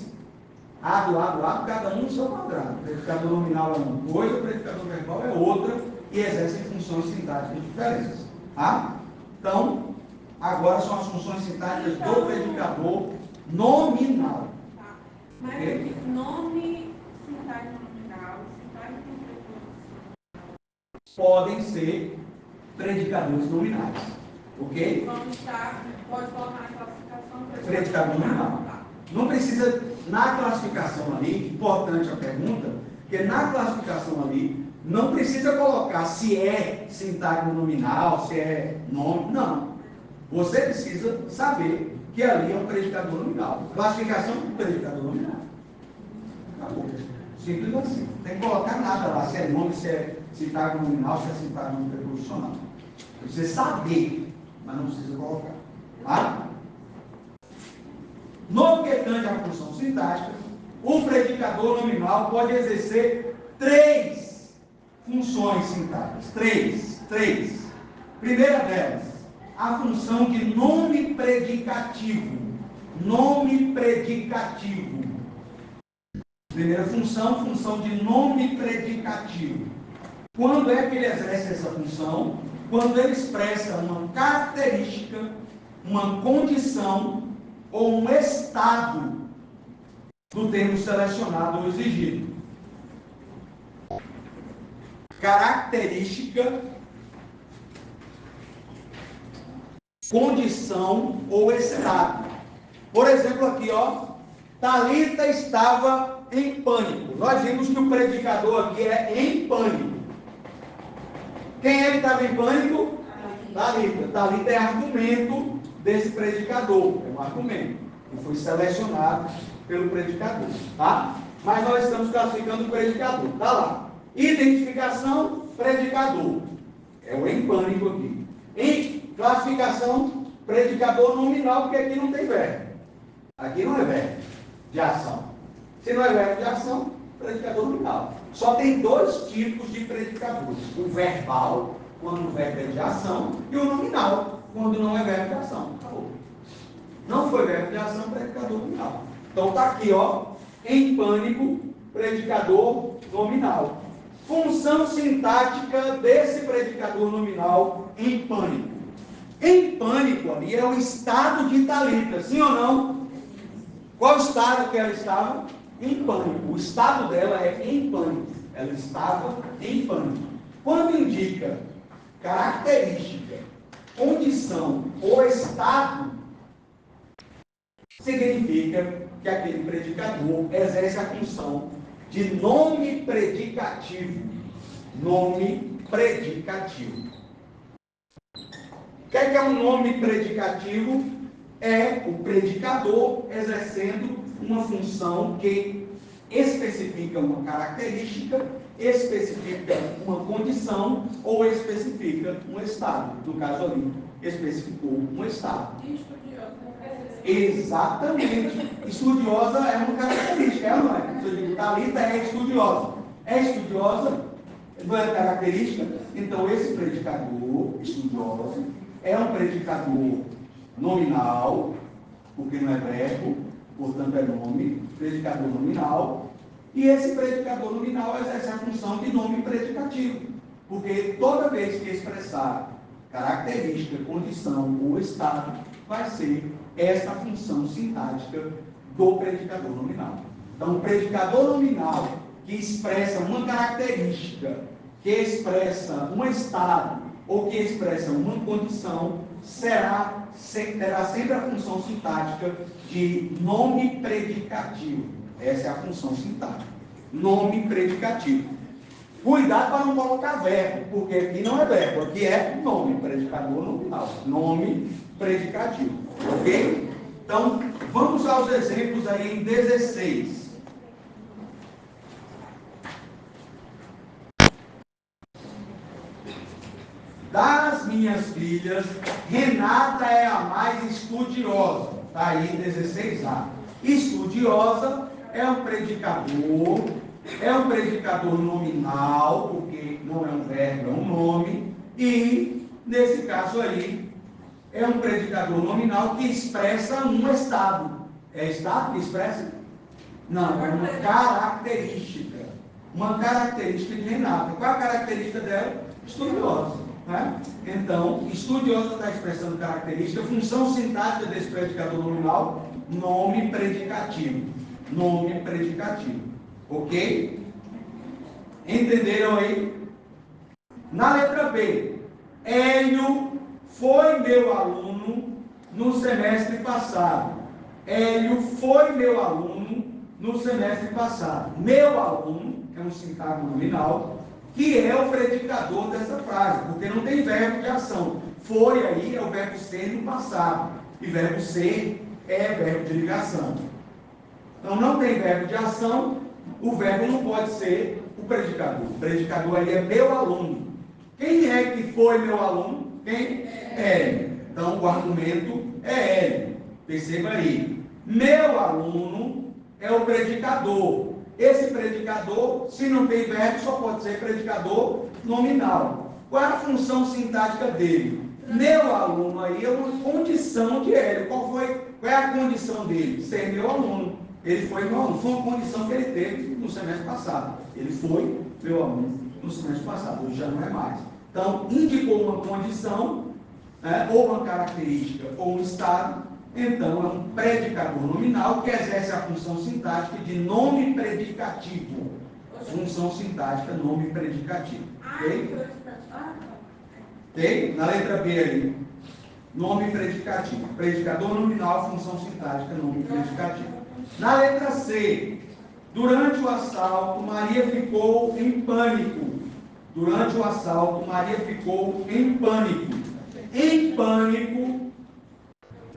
A, cada um no seu quadrado. O predicador nominal é uma coisa, o predicador verbal é outra, e exercem funções sintáticas diferentes. Tá? Então, agora são as funções sintáticas do predicador nominal. Tá. Mas Okay? nome, sintagma nominal, sintagma preposicional. Podem ser predicadores nominais. Ok? Vamos estar, pode colocar na classificação Predicador nominal. Tá. Não precisa, na classificação ali, importante a pergunta, porque na classificação ali, não precisa colocar se é sintagma nominal, se é nome, não. Você precisa saber que ali é um predicador nominal. Classificação do predicador nominal. Acabou. Simples assim. Não tem que colocar nada lá, se é nome, se é sintagma nominal, se é sintagma preposicional. Você saber, mas não precisa colocar. Tá? No que tange à função sintática, o predicador nominal pode exercer 3 funções sintáticas. Três. Primeira delas, a função de nome predicativo. Nome predicativo. Primeira função, função de nome predicativo. Quando é que ele exerce essa função? Quando ele expressa uma característica, uma condição ou um estado do termo selecionado ou exigido. Característica, condição ou estado. Por exemplo, aqui, ó, Talita estava em pânico. Nós vimos que o predicador aqui é em pânico. Quem é que estava em pânico? Talita. Talita é argumento desse predicador, é um argumento que foi selecionado pelo predicador, tá? Mas nós estamos classificando o predicador, tá lá. Identificação, predicador, é o em pânico aqui. Em classificação, predicador nominal, porque aqui não tem verbo. Aqui não é verbo de ação. Se não é verbo de ação, predicador nominal. Só tem 2 tipos de predicadores: o verbal, quando o verbo é de ação, e o nominal, quando não é verbo de ação. Acabou. Não foi verbo de ação, predicador nominal. Então está aqui, ó, em pânico, predicador nominal. Função sintática desse predicador nominal em pânico. Em pânico ali é o estado de Talita, sim ou não? Qual estado que ela estava? Em pânico. O estado dela é em pânico. Ela estava em pânico. Quando indica característica, condição ou estado, significa que aquele predicador exerce a função de nome predicativo. Nome predicativo. O que é um nome predicativo? É o predicador exercendo uma função que especifica uma característica, especifica uma condição ou especifica um estado. No caso ali, especificou um estado. Exatamente. Estudiosa é uma característica, é ou não é? Se eu digo Thalita é estudiosa. É estudiosa? Não é característica? Então, esse predicador, estudiosa, é um predicador nominal, porque não é verbo, portanto é nome, predicador nominal. E esse predicador nominal exerce a função de nome predicativo, porque toda vez que expressar característica, condição ou estado, vai ser essa função sintática do predicador nominal. Então, o predicador nominal que expressa uma característica, que expressa um estado ou que expressa uma condição, terá sempre a função sintática de nome predicativo. Essa é a função sintática. Nome predicativo. Cuidado para não colocar verbo, porque aqui não é verbo, aqui é nome, predicador nominal. Nome predicativo. Ok? Então, vamos aos exemplos aí em 16. Das minhas filhas, Renata é a mais estudiosa. Está aí 16a. Estudiosa é um predicador nominal, porque não é um verbo, é um nome. E, nesse caso aí, é um predicador nominal que expressa um estado. É estado que expressa? Não, é uma característica. Uma característica de Renata. Qual a característica dela? Estudiosa. Né? Então, estudiosa está expressando característica, função sintática desse predicador nominal, nome predicativo. Nome predicativo. Ok? Entenderam aí? Na letra B, Hélio foi meu aluno no semestre passado. Hélio foi meu aluno no semestre passado. Meu aluno é um sintagma nominal, que é o predicador dessa frase, porque não tem verbo de ação. Foi aí é o verbo ser no passado, e verbo ser é verbo de ligação. Então não tem verbo de ação, o verbo não pode ser o predicador. O predicador aí é meu aluno. Quem é que foi meu aluno? Quem? Hélio. Então o argumento é Hélio. Perceba aí. Meu aluno é o predicador. Esse predicador, se não tem verbo, só pode ser predicador nominal. Qual é a função sintática dele? Meu aluno aí é uma condição de Hélio. Qual é a condição dele? Ser meu aluno. Ele foi meu aluno. Foi uma condição que ele teve no semestre passado. Ele foi meu aluno no semestre passado. Hoje já não é mais. Então, indicou uma condição, né, ou uma característica, ou um estado. Então, é um predicador nominal que exerce a função sintática de nome predicativo. Função sintática, nome predicativo. Ok? Ok? Na letra B ali. Nome predicativo. Predicador nominal, função sintática, nome predicativo. Na letra C. Durante o assalto, Maria ficou em pânico. Durante o assalto, Maria ficou em pânico. Em pânico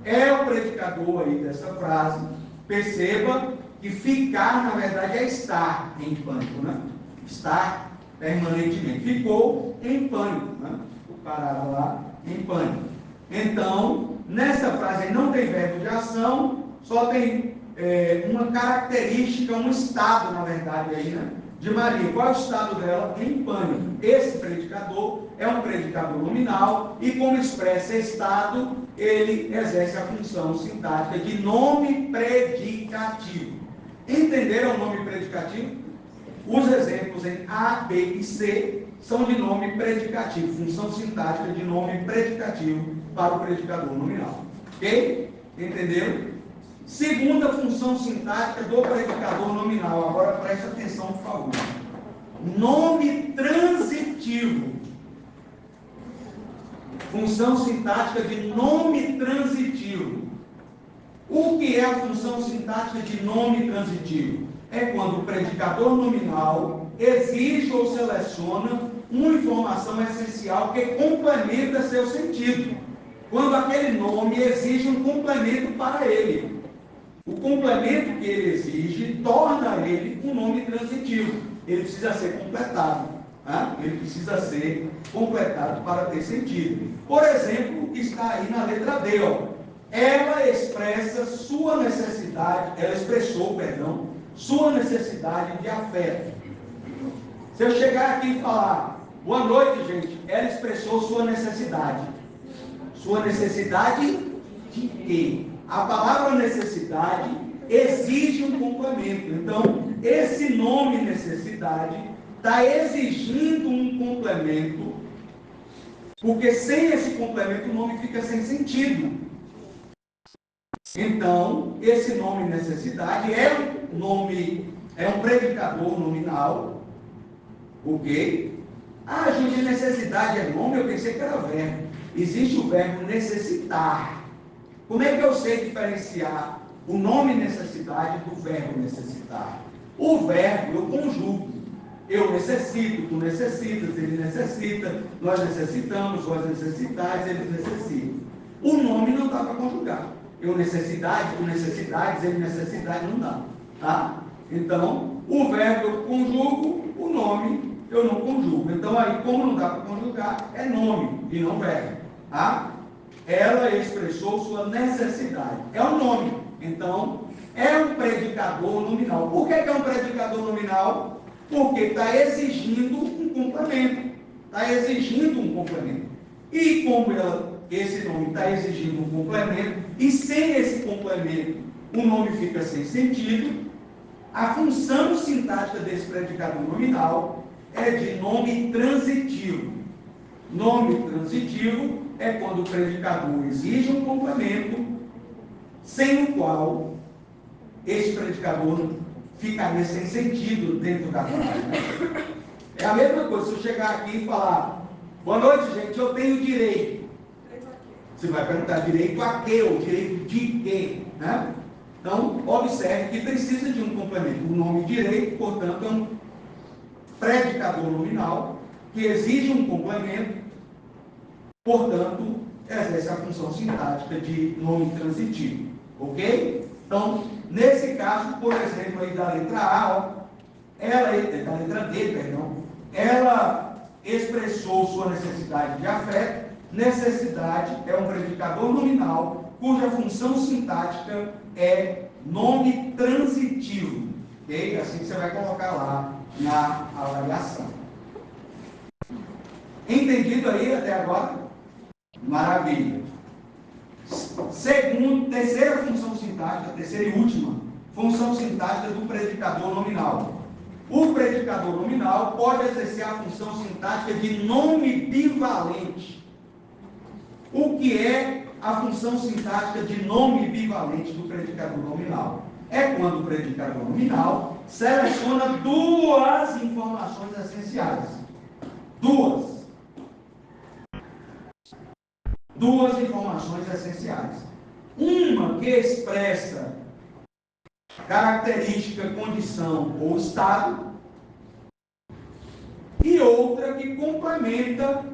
é o predicador aí dessa frase. Perceba que ficar, na verdade, é estar em pânico, né? Estar permanentemente. Ficou em pânico, né? Parada lá, em pânico. Então, nessa frase aí não tem verbo de ação, só tem uma característica, um estado, na verdade, aí, né? De Maria. Qual é o estado dela? Em pânico. Esse predicador é um predicador nominal e, como expressa estado, ele exerce a função sintática de nome predicativo. Entenderam o nome predicativo? Os exemplos em A, B e C são de nome predicativo, função sintática de nome predicativo para o predicador nominal. Ok? Entenderam? Segunda função sintática do predicador nominal. Agora preste atenção, por favor. Nome transitivo. Função sintática de nome transitivo. O que é a função sintática de nome transitivo? é quando o predicador nominal exige ou seleciona uma informação essencial que complementa seu sentido. Quando aquele nome exige um complemento para ele. O complemento que ele exige torna ele um nome transitivo. Ele precisa ser completado. Né? Ele precisa ser completado para ter sentido. Por exemplo, o que está aí na letra D. Ó. Ela expressou, sua necessidade de afeto. Se eu chegar aqui e falar, boa noite, gente, ela expressou sua necessidade. Sua necessidade de quê? A palavra necessidade exige um complemento. Então, esse nome necessidade está exigindo um complemento, porque sem esse complemento o nome fica sem sentido. Então, esse nome necessidade é um predicador nominal, ok? Ah, Júlio, necessidade é nome? Eu pensei que era verbo. Existe o verbo necessitar. Como é que eu sei diferenciar o nome necessidade do verbo necessitar? O verbo eu conjugo. Eu necessito, tu necessitas, ele necessita, nós necessitamos, vós necessitais, eles necessitam. O nome não dá para conjugar. Eu necessidade, tu necessidades, ele necessidade, não dá. Tá? Então, o verbo eu conjugo, o nome eu não conjugo. Então, aí, como não dá para conjugar, é nome e não verbo. Tá? Ela expressou sua necessidade. É um nome. Então, é um predicador nominal. Por que é um predicador nominal? Porque está exigindo um complemento. Está exigindo um complemento. E como esse nome está exigindo um complemento, e sem esse complemento o nome fica sem sentido, a função sintática desse predicador nominal é de nome transitivo. Nome transitivo é quando o predicador exige um complemento, sem o qual esse predicador ficaria sem sentido dentro da frase. É a mesma coisa se eu chegar aqui e falar, boa noite, gente, eu tenho direito. Você vai perguntar direito a quê? Ou direito de quê? Né? Então, observe que precisa de um complemento. O nome direito, portanto, é um predicador nominal que exige um complemento, portanto, exerce a função sintática de nome transitivo. Ok? Então, nesse caso, por exemplo, aí da letra A, ó, da letra D, perdão, ela expressou sua necessidade de afeto. Necessidade é um predicador nominal cuja função sintática é nome transitivo. Ok? Assim que você vai colocar lá na avaliação. Entendido aí até agora? Maravilha. Terceira função sintática, terceira e última função sintática do predicador nominal. O predicador nominal pode exercer a função sintática de nome bivalente. O que é a função sintática de nome bivalente do predicador nominal? É quando o predicador nominal seleciona duas informações essenciais. Duas informações essenciais. Uma que expressa característica, condição ou estado, e outra que complementa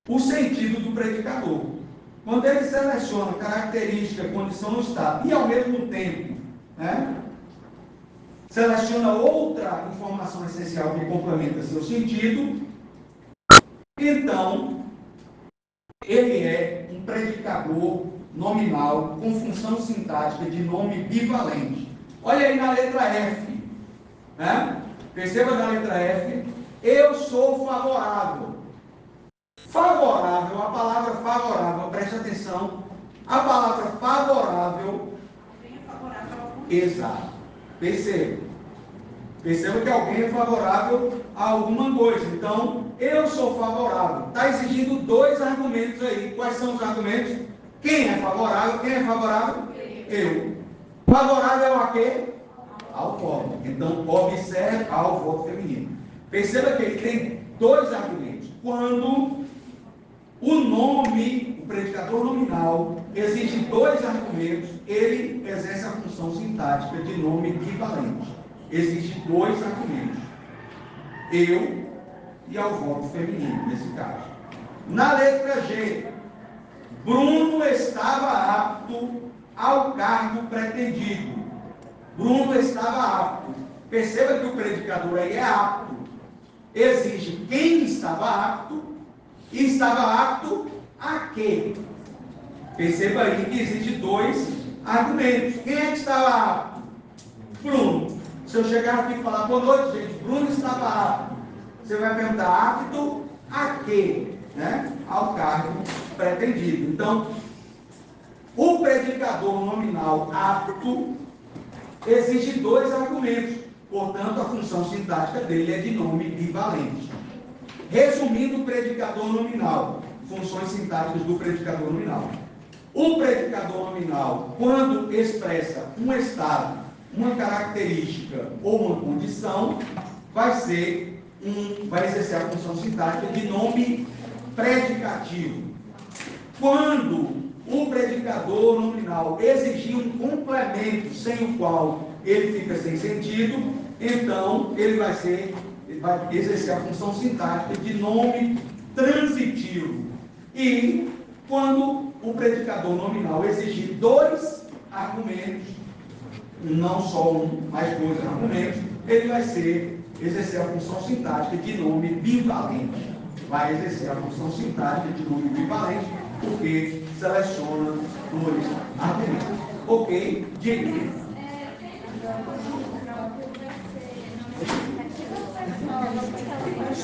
o sentido do predicador. Quando ele seleciona característica, condição ou estado, e ao mesmo tempo, né, seleciona outra informação essencial que complementa seu sentido, então ele é um predicador nominal com função sintática de nome bivalente. Olha aí na letra F. Né? Perceba na letra F. Eu sou favorável. Favorável, a palavra favorável, preste atenção. A palavra favorável. Alguém é favorável ao algum? Exato. Perceba que alguém é favorável a alguma coisa. Então, eu sou favorável. Está exigindo dois argumentos aí. Quais são os argumentos? Quem é favorável? Quem é favorável? Eu. Favorável a quê? Ao voto. Então, observe ao voto feminino. Perceba que ele tem dois argumentos. Quando o nome, o predicador nominal exige dois argumentos, ele exerce a função sintática de nome equivalente. Existem dois argumentos. Eu e ao voto feminino, nesse caso. Na letra G, Bruno estava apto ao cargo pretendido. Bruno estava apto. Perceba que o predicador aí é apto. Exige quem estava apto e estava apto a quê? Perceba aí que existe dois argumentos. Quem é que estava apto? Bruno. Se eu chegar aqui e falar, boa noite, gente, Bruno estava apto. Você vai perguntar, apto a quê? Né? Ao cargo pretendido. Então, o predicador nominal apto exige dois argumentos. Portanto, a função sintática dele é de nome equivalente. Resumindo o predicador nominal, funções sintáticas do predicador nominal. O predicador nominal, quando expressa um estado, uma característica ou uma condição, vai exercer a função sintática de nome predicativo. Quando o predicador nominal exigir um complemento sem o qual ele fica sem sentido, então ele vai exercer a função sintática de nome transitivo. E quando o predicador nominal exigir dois argumentos, não só um, mas dois argumentos, ele vai exercer a função sintática de nome bivalente. Vai exercer a função sintática de nome bivalente, porque seleciona dois argumentos. Ok? Diga.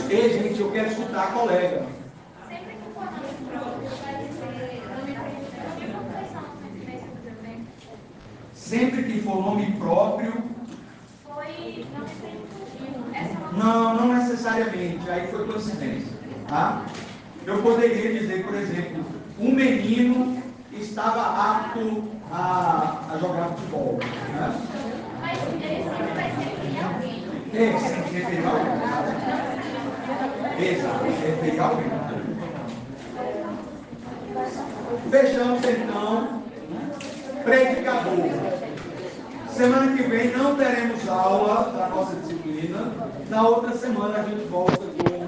Ei, gente, eu quero escutar a colega. Sempre que for nome próprio, vai dizer nome predicativo ou vai ser uma coincidência do exemplo? Sempre que for nome próprio. Foi nome predicativo. Essa é uma Não necessariamente, aí foi coincidência. Tá? Eu poderia dizer, por exemplo, um menino estava apto a jogar futebol. Né? Mas ele sempre vai se referir a alguém. Se referir a alguém. Exato, se referir a alguém. Fechamos então. Predicador. Semana que vem não teremos aula da nossa disciplina. Na outra semana a gente volta com